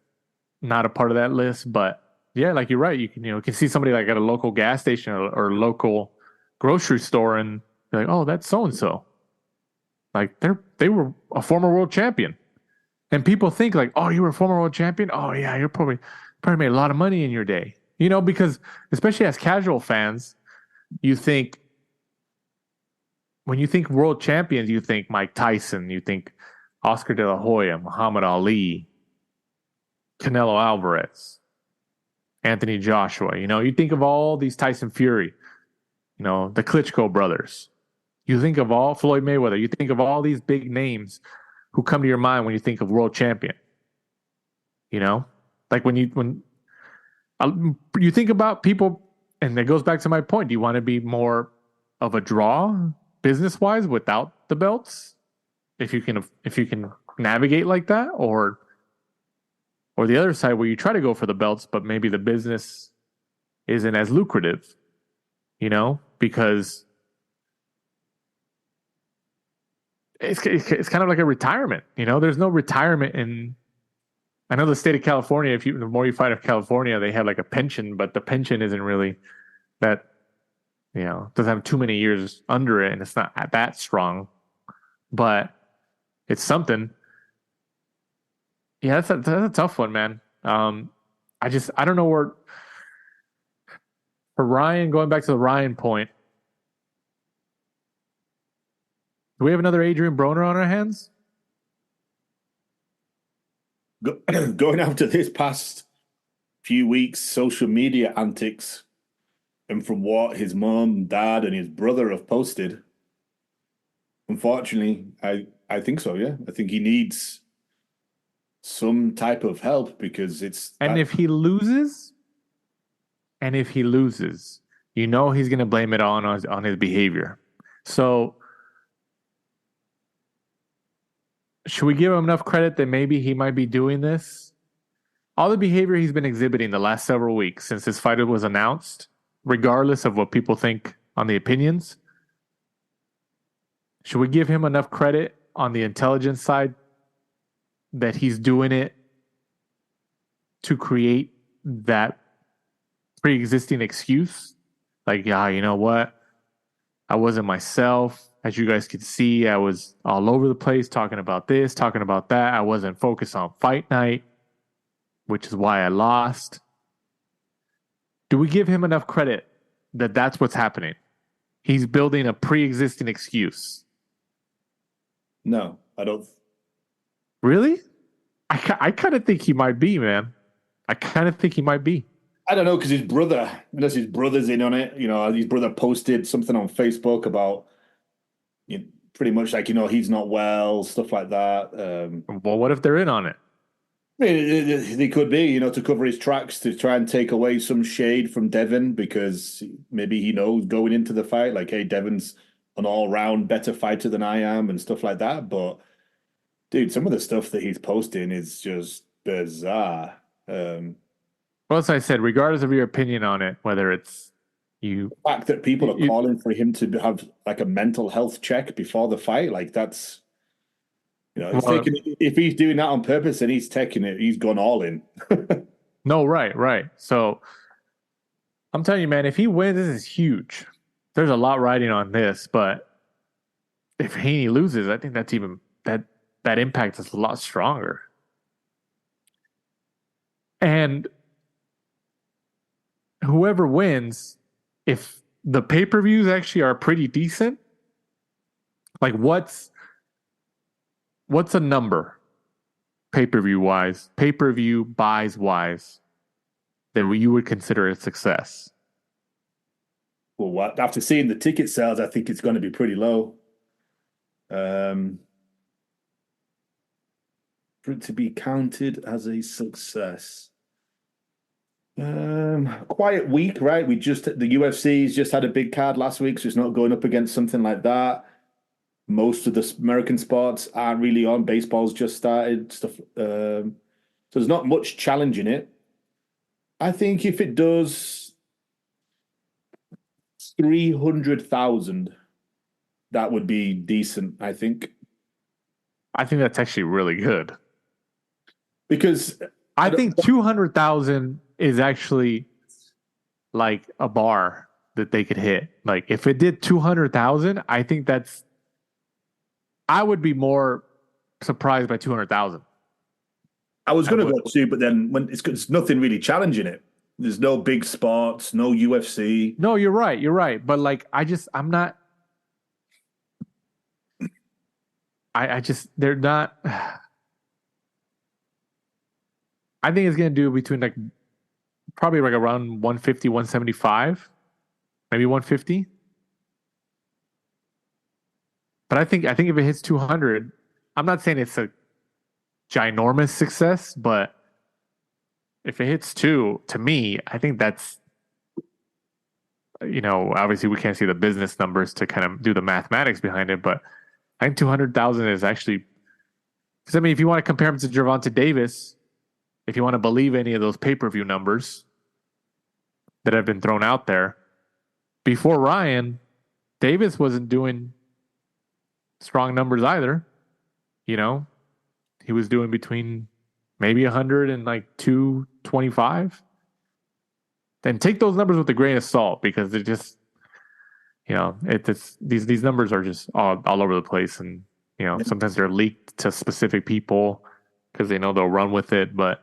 not a part of that list, but yeah, like you're right. You can see somebody like at a local gas station or local grocery store and be like, oh, that's so and so. Like they were a former world champion, and people think like, oh, you were a former world champion. Oh yeah, you're probably made a lot of money in your day. Because especially as casual fans, you think when you think world champions, you think Mike Tyson, you think Oscar De La Hoya, Muhammad Ali, Canelo Alvarez, Anthony Joshua. You think of all these Tyson Fury, the Klitschko brothers. You think of all Floyd Mayweather. You think of all these big names who come to your mind when you think of world champion. Like when you think about people, and it goes back to my point. Do you want to be more of a draw business wise without the belts? If you can navigate like that, or the other side where you try to go for the belts, but maybe the business isn't as lucrative, because it's kind of like a retirement. There's no retirement in. I know the state of California. The more you fight in California, they have like a pension, but the pension isn't really that. Doesn't have too many years under it, and it's not that strong, but it's something. Yeah, that's a tough one, man. I don't know where. For Ryan, going back to the Ryan point, do we have another Adrian Broner on our hands? Going after this past few weeks, social media antics, and from what his mom, dad, and his brother have posted, unfortunately, I think so. Yeah, I think he needs some type of help because it's. And if he loses, he's going to blame it on his behavior. So, should we give him enough credit that maybe he might be doing this? All the behavior he's been exhibiting the last several weeks since his fight was announced, regardless of what people think on the opinions, should we give him enough credit on the intelligence side that he's doing it to create that pre-existing excuse? Like, yeah, you know what? I wasn't myself. As you guys could see, I was all over the place talking about this, talking about that. I wasn't focused on fight night, which is why I lost. Do we give him enough credit that that's what's happening? He's building a pre-existing excuse. No, I don't. Really? I kind of think he might be, man. I kind of think he might be. I don't know, because his brother's in on it. His brother posted something on Facebook about pretty much like, he's not well, stuff like that. Well, what if they're in on it? I mean, they could be, to cover his tracks, to try and take away some shade from Devin, because maybe he knows going into the fight, like, hey, Devin's an all-round better fighter than I am and stuff like that. But, dude, some of the stuff that he's posting is just bizarre. Well, as I said, regardless of your opinion on it, whether it's the fact that people are calling for him to have like a mental health check before the fight, like that's, if he's doing that on purpose and he's taking it, he's gone all in. No, right. So I'm telling you, man, if he wins, this is huge. There's a lot riding on this, but if Haney loses, I think that's even that impact is a lot stronger. And whoever wins, if the pay-per-views actually are pretty decent, like what's a number pay-per-view buys wise that you would consider a success? Well, after seeing the ticket sales, I think it's going to be pretty low. For it to be counted as a success. Quiet week, right? The UFC's just had a big card last week, so it's not going up against something like that. Most of the American sports aren't really on. Baseball's just started, stuff. So there's not much challenge in it. I think if it does 300,000, that would be decent, I think. I think that's actually really good. Because I think 200,000 is actually like a bar that they could hit. Like if it did 200,000, I think I would be more surprised by 200,000. I was going to go too, but then when it's nothing really challenging it. There's no big sports, no UFC. No, you're right. But like, they're not. I think it's going to do between probably like around 150, 175, maybe 150. But I think if it hits 200, I'm not saying it's a ginormous success, but if it hits 2, to me, I think that's, obviously we can't see the business numbers to kind of do the mathematics behind it, but I think 200,000 is actually, because I mean, if you want to compare him to Gervonta Davis, if you want to believe any of those pay-per-view numbers that have been thrown out there, before Ryan, Davis wasn't doing strong numbers either. He was doing between maybe 100 and like 225. Then take those numbers with a grain of salt, because they're just, these numbers are just all over the place, and sometimes they're leaked to specific people because they know they'll run with it. But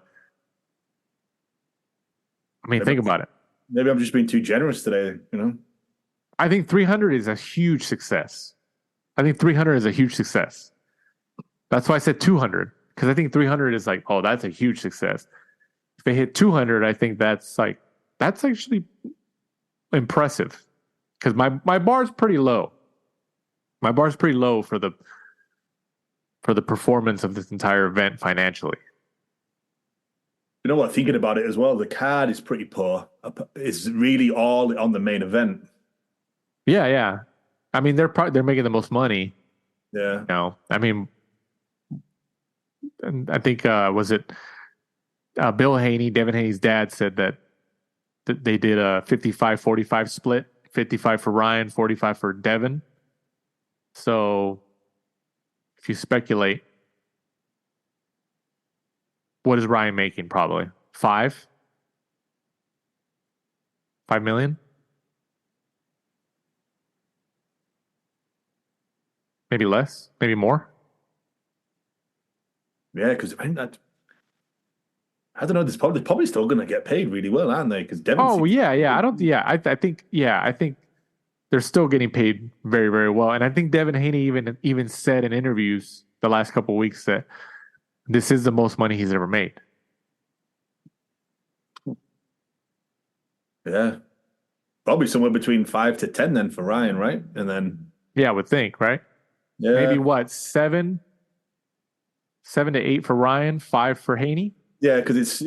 I mean, think about it. Maybe I'm just being too generous today. I think 300 is a huge success. That's why I said 200, because I think 300 is like, oh, that's a huge success. If they hit 200, I think that's actually impressive, because my bar's pretty low. My bar's pretty low for the performance of this entire event financially. You know what? Thinking about it as well, the card is pretty poor. It's really all on the main event. Yeah. I mean, they're making the most money. Yeah. I mean, and I think was it Bill Haney, Devin Haney's dad, said that they did a 55-45 split, 55 for Ryan, 45 for Devin. So if you speculate, what is Ryan making? Probably 5 million, maybe less, maybe more. Yeah, because I don't know. They're probably still going to get paid really well, aren't they? Because Devin. Oh yeah. I think they're still getting paid very, very well, and I think Devin Haney even said in interviews the last couple of weeks that this is the most money he's ever made. Yeah, probably somewhere between 5 to 10 then for Ryan, right? And then I would think, right? Yeah. Maybe what, 7 to 8 for Ryan, 5 for Haney. Yeah, because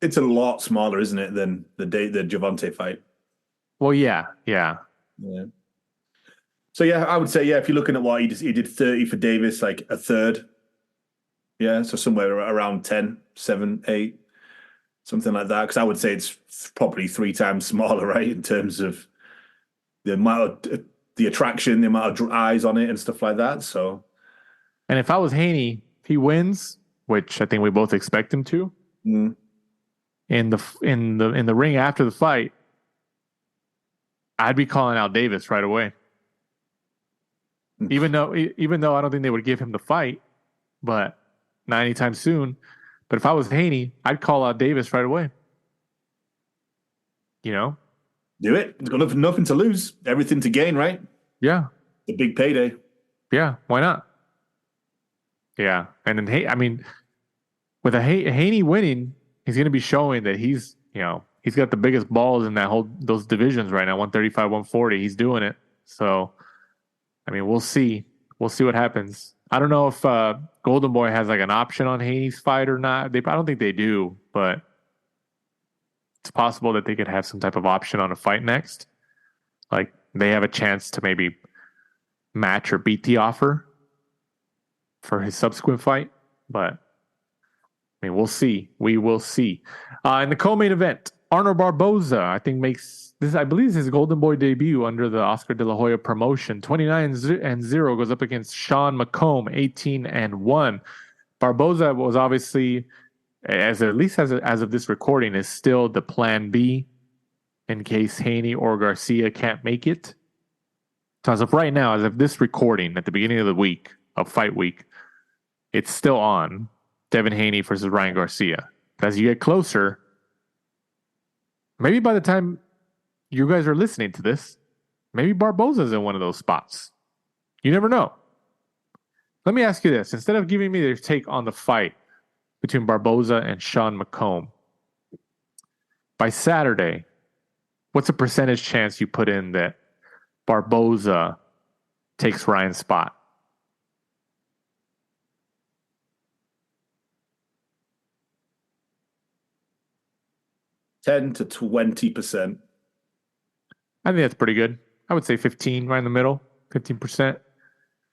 it's a lot smaller, isn't it, than the Gervonta fight? Well, yeah. So yeah, I would say if you're looking at what he did 30 for Davis, like a third. Yeah, so somewhere around 10, 7, 8, something like that. Because I would say it's probably 3 times smaller, right, in terms of the amount of the attraction, the amount of eyes on it, and stuff like that. So, and if I was Haney, if he wins, which I think we both expect him to, in the ring after the fight, I'd be calling out Davis right away. Even though I don't think they would give him the fight, but not anytime soon. But if I was Haney, I'd call out Davis right away. You know? Do it. He's got nothing to lose, everything to gain, right? Yeah. The big payday. Yeah, why not? Yeah. And then, with Haney winning, he's going to be showing that he's got the biggest balls in those divisions right now, 135, 140. He's doing it. So, we'll see. We'll see what happens. I don't know if Golden Boy has like an option on Haney's fight or not. I don't think they do, but it's possible that they could have some type of option on a fight next. Like they have a chance to maybe match or beat the offer for his subsequent fight. But we'll see. We will see. In the co-main event, Arnold Barboza, I think makes this. I believe his Golden Boy debut under the Oscar De La Hoya promotion. 29-0 goes up against Sean McComb, 18-1. Barboza was obviously, as of this recording, is still the plan B in case Haney or Garcia can't make it. So as of right now, as of this recording, at the beginning of the week of fight week, it's still on Devin Haney versus Ryan Garcia. As you get closer, maybe by the time you guys are listening to this, maybe Barboza's in one of those spots. You never know. Let me ask you this. Instead of giving me their take on the fight between Barboza and Sean McComb, by Saturday, what's a percentage chance you put in that Barboza takes Ryan's spot? $10 to 20%. I think that's pretty good. I would say 15, right in the middle, 15%.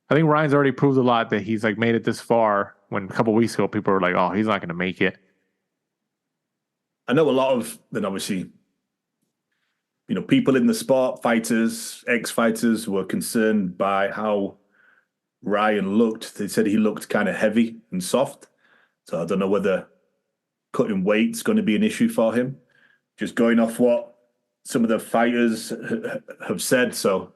I think Ryan's already proved a lot that he's like made it this far. When a couple of weeks ago, people were like, "Oh, he's not going to make it." I know a lot of, then obviously, people in the sport, fighters, ex-fighters, were concerned by how Ryan looked. They said he looked kind of heavy and soft. So I don't know whether cutting weight's going to be an issue for him. Just going off what some of the fighters have said, so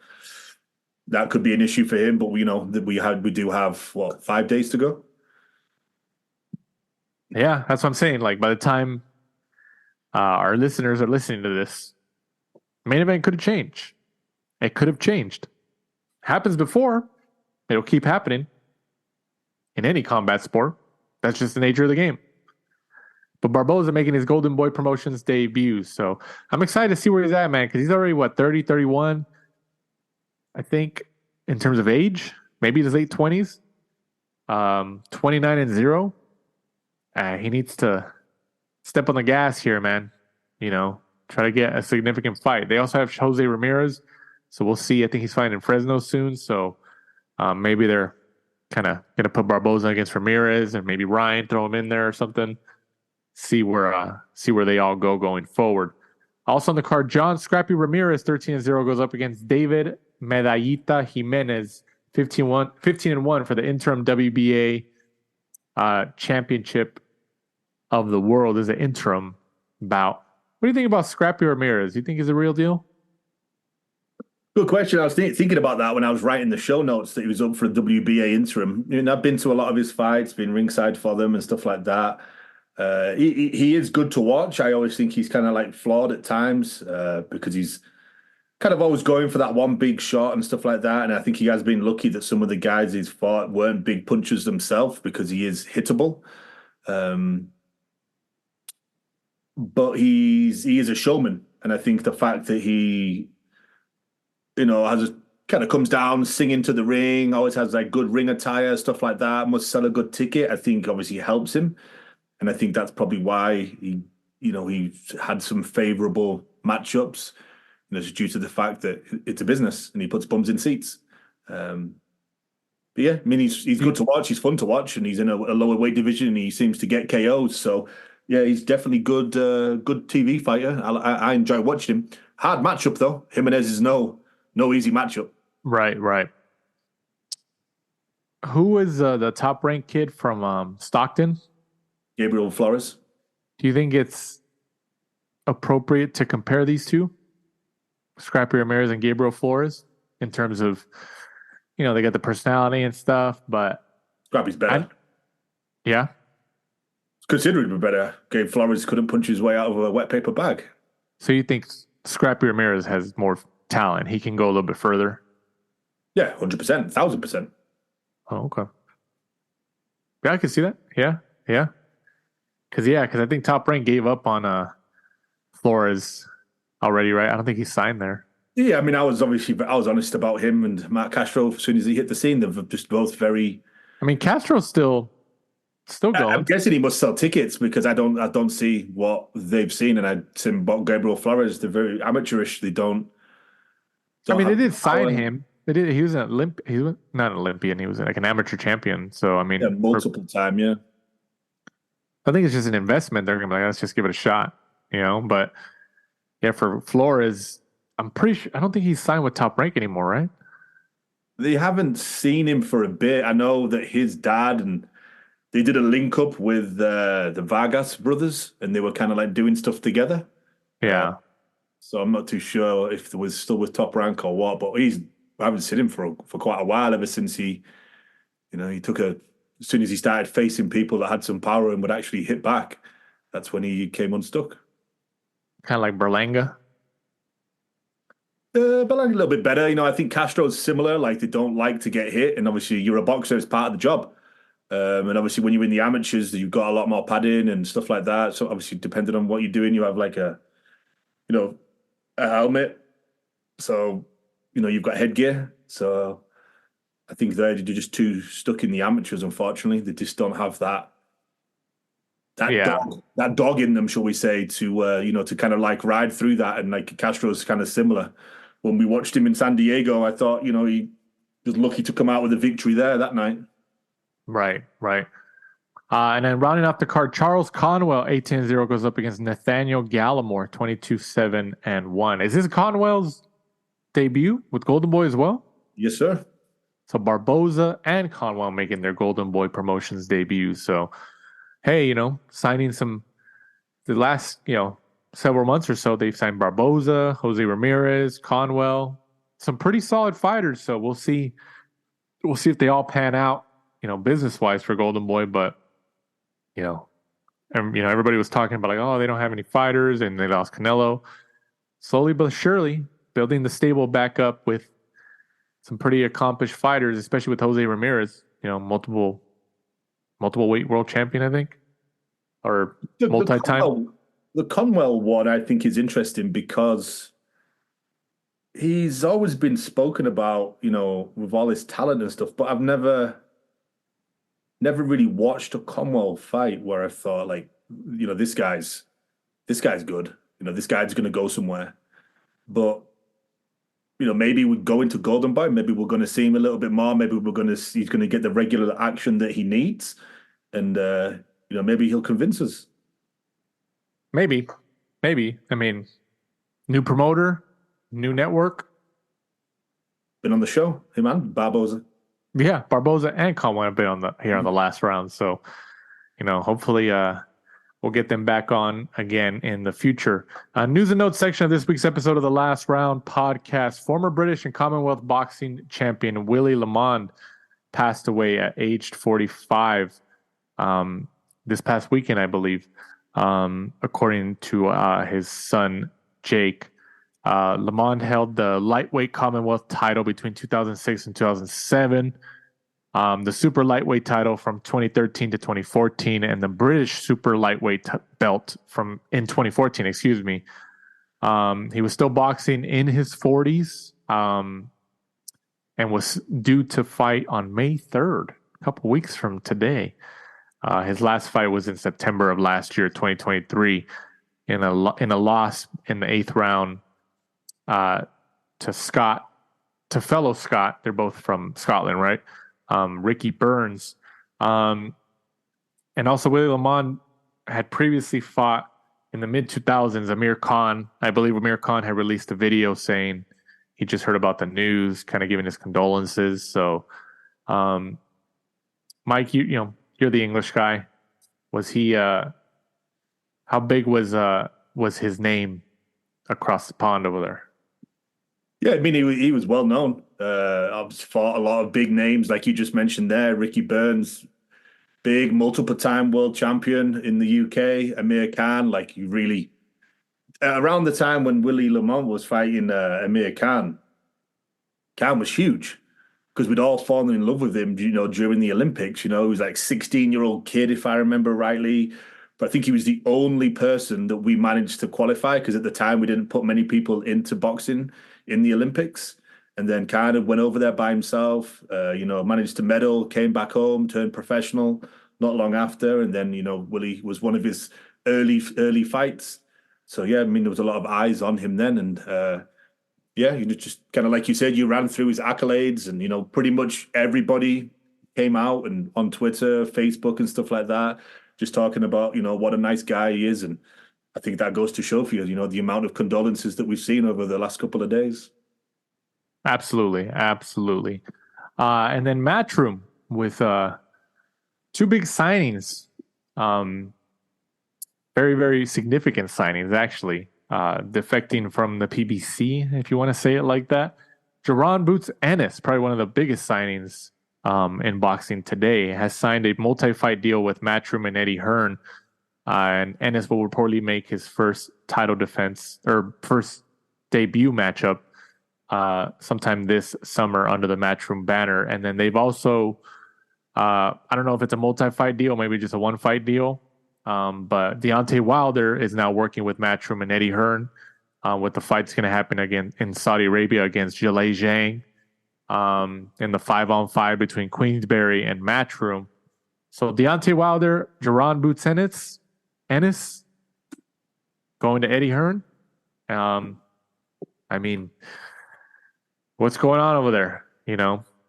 that could be an issue for him. But we know that we do have 5 days to go. Yeah, that's what I'm saying. Like by the time our listeners are listening to this, main event could have changed. It could have changed. Happens before. It'll keep happening in any combat sport. That's just the nature of the game. But Barboza making his Golden Boy Promotions debut. So I'm excited to see where he's at, man, because he's already, 30, 31, I think, in terms of age. Maybe in his late 20s. 29-0. He needs to step on the gas here, man. Try to get a significant fight. They also have Jose Ramirez. So we'll see. I think he's fighting in Fresno soon. So maybe they're kind of going to put Barboza against Ramirez and maybe Ryan, throw him in there or something. See where they all go going forward. Also on the card, John Scrappy Ramirez, 13-0, goes up against David Medallita Jimenez, 15-1 for the interim WBA championship of the world. Is an interim bout. What do you think about Scrappy Ramirez? Do you think he's a real deal? Good question. I was thinking about that when I was writing the show notes that he was up for a WBA interim. I've been to a lot of his fights, been ringside for them and stuff like that. He is good to watch. I always think he's kind of like flawed at times because he's kind of always going for that one big shot and stuff like that. And I think he has been lucky that some of the guys he's fought weren't big punchers themselves because he is hittable. But he is a showman. And I think the fact that he, has kind of comes down, singing to the ring, always has like good ring attire, stuff like that, must sell a good ticket. I think obviously helps him. And I think that's probably why he had some favorable matchups, just due to the fact that it's a business and he puts bums in seats. But yeah, I mean, he's good to watch. He's fun to watch, and he's in a lower weight division, and he seems to get KOs. So yeah, he's definitely good TV fighter. I enjoy watching him. Hard matchup though. Jimenez is no easy matchup. Right. Who is the top ranked kid from Stockton? Gabriel Flores. Do you think it's appropriate to compare these two, Scrappy Ramirez and Gabriel Flores, in terms of, they got the personality and stuff, but Scrappy's better. Yeah. Considerably better. Gabe Flores couldn't punch his way out of a wet paper bag. So you think Scrappy Ramirez has more talent? He can go a little bit further? Yeah, 100%, 1,000%. Oh, okay. Yeah, I can see that. Yeah. Because I think Top Rank gave up on Flores already, right? I don't think he signed there. Yeah, I mean, I was honest about him and Matt Castro as soon as he hit the scene. They're just both very. I mean, Castro's still going. I'm guessing he must sell tickets because I don't see what they've seen, and I'd seen about Gabriel Flores. They're very amateurish. They don't. I mean, they did sign him. They did. He was an He was not an Olympian. He was like an amateur champion. So I mean, multiple time. Yeah. I think it's just an investment. They're gonna be like, let's just give it a shot, But yeah, for Flores, I'm pretty sure. I don't think he's signed with Top Rank anymore, right? They haven't seen him for a bit. I know that his dad and they did a link up with the Vargas brothers, and they were kind of like doing stuff together. Yeah. So I'm not too sure if it was still with Top Rank or what, but I haven't seen him for quite a while, ever since he took as soon as he started facing people that had some power and would actually hit back, that's when he came unstuck. Kind of like Berlanga. Berlanga a little bit better. I think Castro's similar. Like, they don't like to get hit, and obviously you're a boxer, it's part of the job. And obviously when you're in the amateurs, you've got a lot more padding and stuff like that. So obviously, depending on what you're doing, you have like a helmet. So, you've got headgear. So I think they're just too stuck in the amateurs, unfortunately. They just don't have that dog in them, shall we say, to kind of like ride through that. And like Castro's kind of similar. When we watched him in San Diego, I thought, he was lucky to come out with a victory there that night. Right. And then rounding off the card, Charles Conwell, 18-0, goes up against Nathaniel Gallimore, 22-7-1. Is this Conwell's debut with Golden Boy as well? Yes, sir. So Barboza and Conwell making their Golden Boy Promotions debut. So, hey, signing the last, several months or so, they've signed Barboza, Jose Ramirez, Conwell, some pretty solid fighters. So we'll see if they all pan out, business-wise for Golden Boy. But, everybody was talking about like, oh, they don't have any fighters and they lost Canelo. Slowly but surely, building the stable back up with some pretty accomplished fighters, especially with Jose Ramirez, multiple weight world champion, I think, or multi-time. The Conwell one, I think, is interesting because he's always been spoken about, with all his talent and stuff, but I've never really watched a Conwell fight where I thought, like, this guy's good. This guy's going to go somewhere. But maybe we go into Golden Boy. Maybe we're going to see him a little bit more. Maybe he's going to get the regular action that he needs, and maybe he'll convince us. Maybe. I mean, new promoter, new network. Been on the show, hey man, Barboza. Yeah, Barboza and Conwell have been on the last round. So, hopefully, we'll get them back on again in the future. News and notes section of this week's episode of the Last Round podcast. Former British and Commonwealth boxing champion Willie Lemond passed away at age 45 this past weekend, I believe, according to his son, Jake. Lemond held the lightweight Commonwealth title between 2006 and 2007. The super lightweight title from 2013 to 2014, and the British super lightweight belt in 2014, excuse me. He was still boxing in his 40s. and was due to fight on May 3rd, a couple weeks from today. His last fight was in September of last year, 2023, in a loss in the 8th round to fellow Scott. They're both from Scotland, right? Ricky Burns. And also Willie Lemond had previously fought in the mid-2000s Amir Khan. I believe Amir Khan had released a video saying he just heard about the news, kind of giving his condolences. So, Mike, you're the English guy. Was he? How big was his name across the pond over there? Yeah, I mean, he was well known. Obviously fought a lot of big names, like you just mentioned there. Ricky Burns, big multiple-time world champion in the UK. Amir Khan, like you really. Around the time when Willie Lemond was fighting Amir Khan, Khan was huge because we'd all fallen in love with him, during the Olympics. He was like 16-year-old kid, if I remember rightly. But I think he was the only person that we managed to qualify because at the time we didn't put many people into boxing in the Olympics. And then kind of went over there by himself, managed to medal, came back home, turned professional not long after. And then, Willie was one of his early fights. So, yeah, I mean, there was a lot of eyes on him then. And, just kind of like you said, you ran through his accolades and, pretty much everybody came out and on Twitter, Facebook and stuff like that, just talking about, what a nice guy he is. And I think that goes to show for you, the amount of condolences that we've seen over the last couple of days. Absolutely. And then Matchroom with two big signings. Very, very significant signings, actually. Defecting from the PBC, if you want to say it like that. Jaron Boots Ennis, probably one of the biggest signings in boxing today, has signed a multi-fight deal with Matchroom and Eddie Hearn. And Ennis will reportedly make his first title defense or first debut matchup sometime this summer under the Matchroom banner. And then they've also, I don't know if it's a multi-fight deal, maybe just a one-fight deal. But Deontay Wilder is now working with Matchroom and Eddie Hearn. With the fight's going to happen again in Saudi Arabia against Zhilei Zhang in the 5-on-5 between Queensberry and Matchroom. So Deontay Wilder, Jaron Boots Ennis going to Eddie Hearn. I mean, what's going on over there?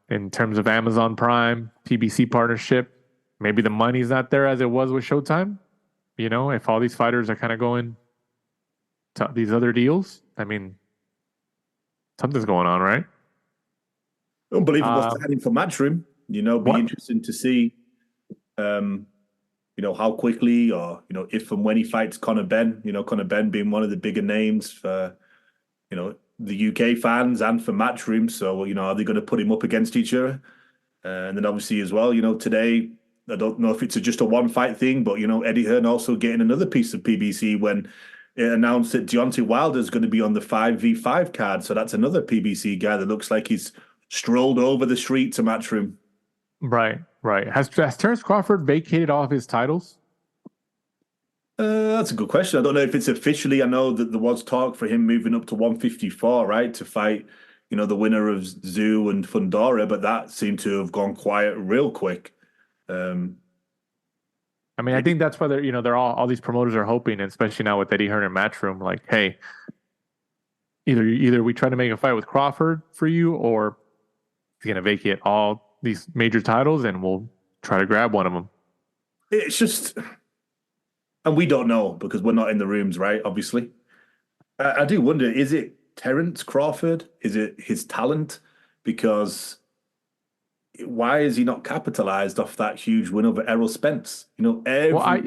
In terms of Amazon Prime, PBC partnership, maybe the money's not there as it was with Showtime. If all these fighters are kind of going to these other deals, I mean, something's going on, right? Unbelievable signing for Matchroom. Be interesting to see, how quickly or, if and when he fights Conor Benn. Conor Benn being one of the bigger names for, the UK fans and for Matchroom. So, are they going to put him up against each other? And then obviously as well, today, I don't know if it's just a one-fight thing, but, Eddie Hearn also getting another piece of PBC when it announced that Deontay Wilder is going to be on the 5v5 card. So that's another PBC guy that looks like he's strolled over the street to Matchroom. Right. Has Terence Crawford vacated all of his titles? That's a good question. I don't know if it's officially. I know that there was talk for him moving up to 154, right, to fight, the winner of Zoo and Fundora, but that seemed to have gone quiet real quick. I think that's why they're all these promoters are hoping, especially now with Eddie Hearn and Matchroom, like, hey, either we try to make a fight with Crawford for you, or he's going to vacate all these major titles, and we'll try to grab one of them. It's just, and we don't know because we're not in the rooms, right? Obviously, I do wonder: is it Terence Crawford? Is it his talent? Because why is he not capitalized off that huge win over Errol Spence? I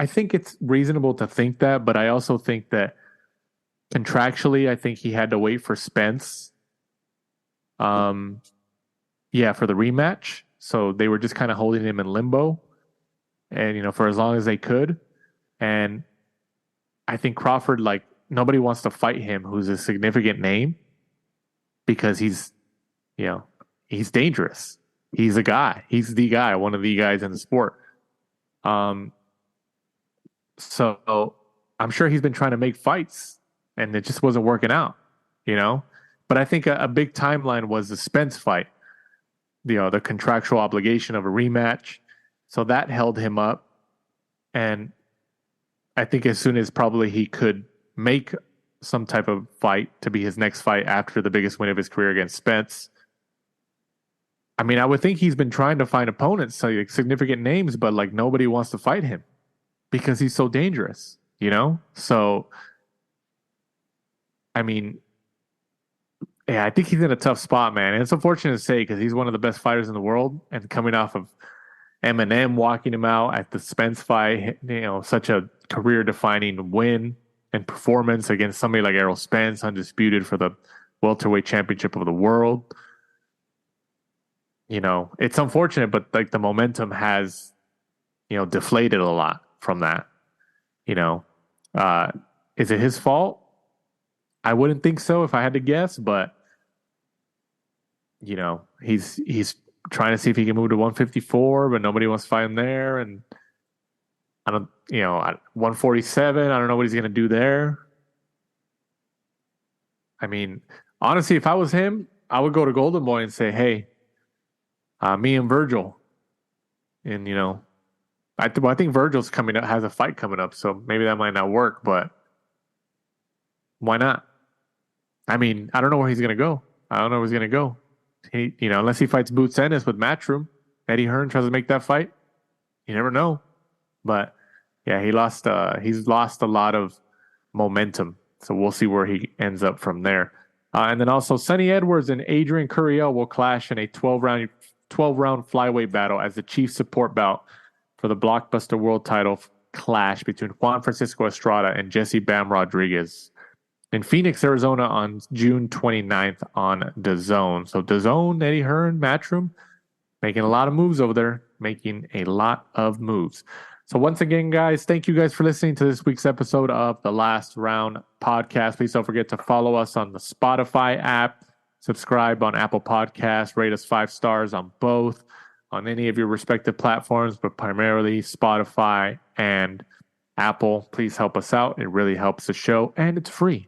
think it's reasonable to think that, but I also think that contractually, I think he had to wait for Spence. For the rematch. So they were just kind of holding him in limbo, and for as long as they could. And I think Crawford, like, nobody wants to fight him, who's a significant name, because he's dangerous. He's a guy. He's the guy, one of the guys in the sport. So I'm sure he's been trying to make fights, and it just wasn't working out. But I think a big timeline was the Spence fight, the contractual obligation of a rematch. So that held him up. And I think as soon as probably he could make some type of fight to be his next fight after the biggest win of his career against Spence. I mean, I would think he's been trying to find opponents, so like significant names, but like nobody wants to fight him because he's so dangerous, So, I mean, yeah, I think he's in a tough spot, man. And it's unfortunate to say because he's one of the best fighters in the world, and coming off of Eminem walking him out at the Spence fight, such a career-defining win and performance against somebody like Errol Spence, undisputed for the welterweight championship of the world. It's unfortunate, but like the momentum has, deflated a lot from that. Is it his fault? I wouldn't think so if I had to guess, but he's trying to see if he can move to 154, but nobody wants to fight him there. And I don't, 147, I don't know what he's going to do there. I mean, honestly, if I was him, I would go to Golden Boy and say, hey, me and Virgil. And, I think Virgil's coming up, has a fight coming up, so maybe that might not work, but why not? I mean, I don't know where he's going to go. I don't know where he's going to go. He, unless he fights Boots Ennis with Matchroom, Eddie Hearn tries to make that fight. You never know. But yeah, he's lost a lot of momentum. So we'll see where he ends up from there. And then also Sonny Edwards and Adrian Curiel will clash in a 12-round flyweight battle as the chief support bout for the Blockbuster World title clash between Juan Francisco Estrada and Jesse Bam Rodriguez in Phoenix, Arizona on June 29th on DAZN. So DAZN, Eddie Hearn, Matchroom, making a lot of moves over there, making a lot of moves. So once again, guys, thank you guys for listening to this week's episode of the Last Round Podcast. Please don't forget to follow us on the Spotify app, subscribe on Apple Podcasts, rate us 5 stars on both, on any of your respective platforms, but primarily Spotify and Apple. Please help us out. It really helps the show, and it's free.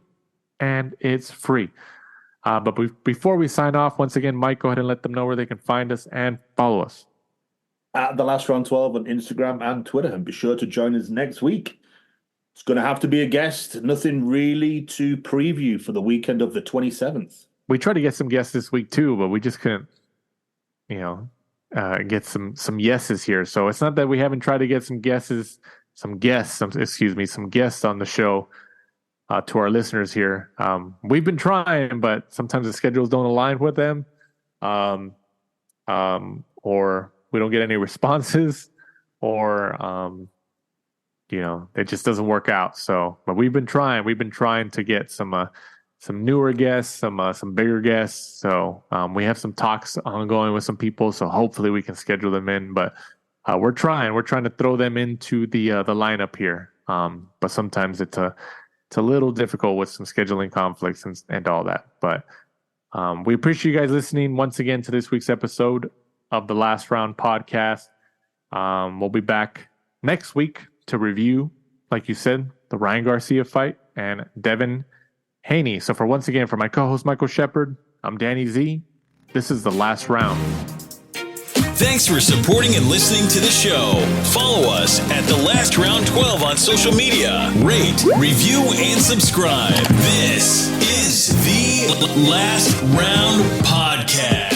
But before we sign off, once again, Mike, go ahead and let them know where they can find us and follow us. At The Last Round 12 on Instagram and Twitter. And be sure to join us next week. It's going to have to be a guest. Nothing really to preview for the weekend of the 27th. We tried to get some guests this week too, but we just couldn't, get some yeses here. So it's not that we haven't tried to get some guests on the show. To our listeners here. We've been trying, but sometimes the schedules don't align with them. Or we don't get any responses, or it just doesn't work out. So, but we've been trying to get some newer guests, some bigger guests. So we have some talks ongoing with some people, so hopefully we can schedule them in. But we're trying to throw them into the lineup here. But sometimes it's a little difficult with some scheduling conflicts and all that. But we appreciate you guys listening once again to this week's episode of the Last Round Podcast. We'll be back next week to review, like you said, the Ryan Garcia fight and Devin Haney. So for my co-host Michael Shepard, I'm Danny Z. This is the Last Round. Thanks for supporting and listening to the show. Follow us at The Last Round 12 on social media. Rate, review, and subscribe. This is the Last Round Podcast.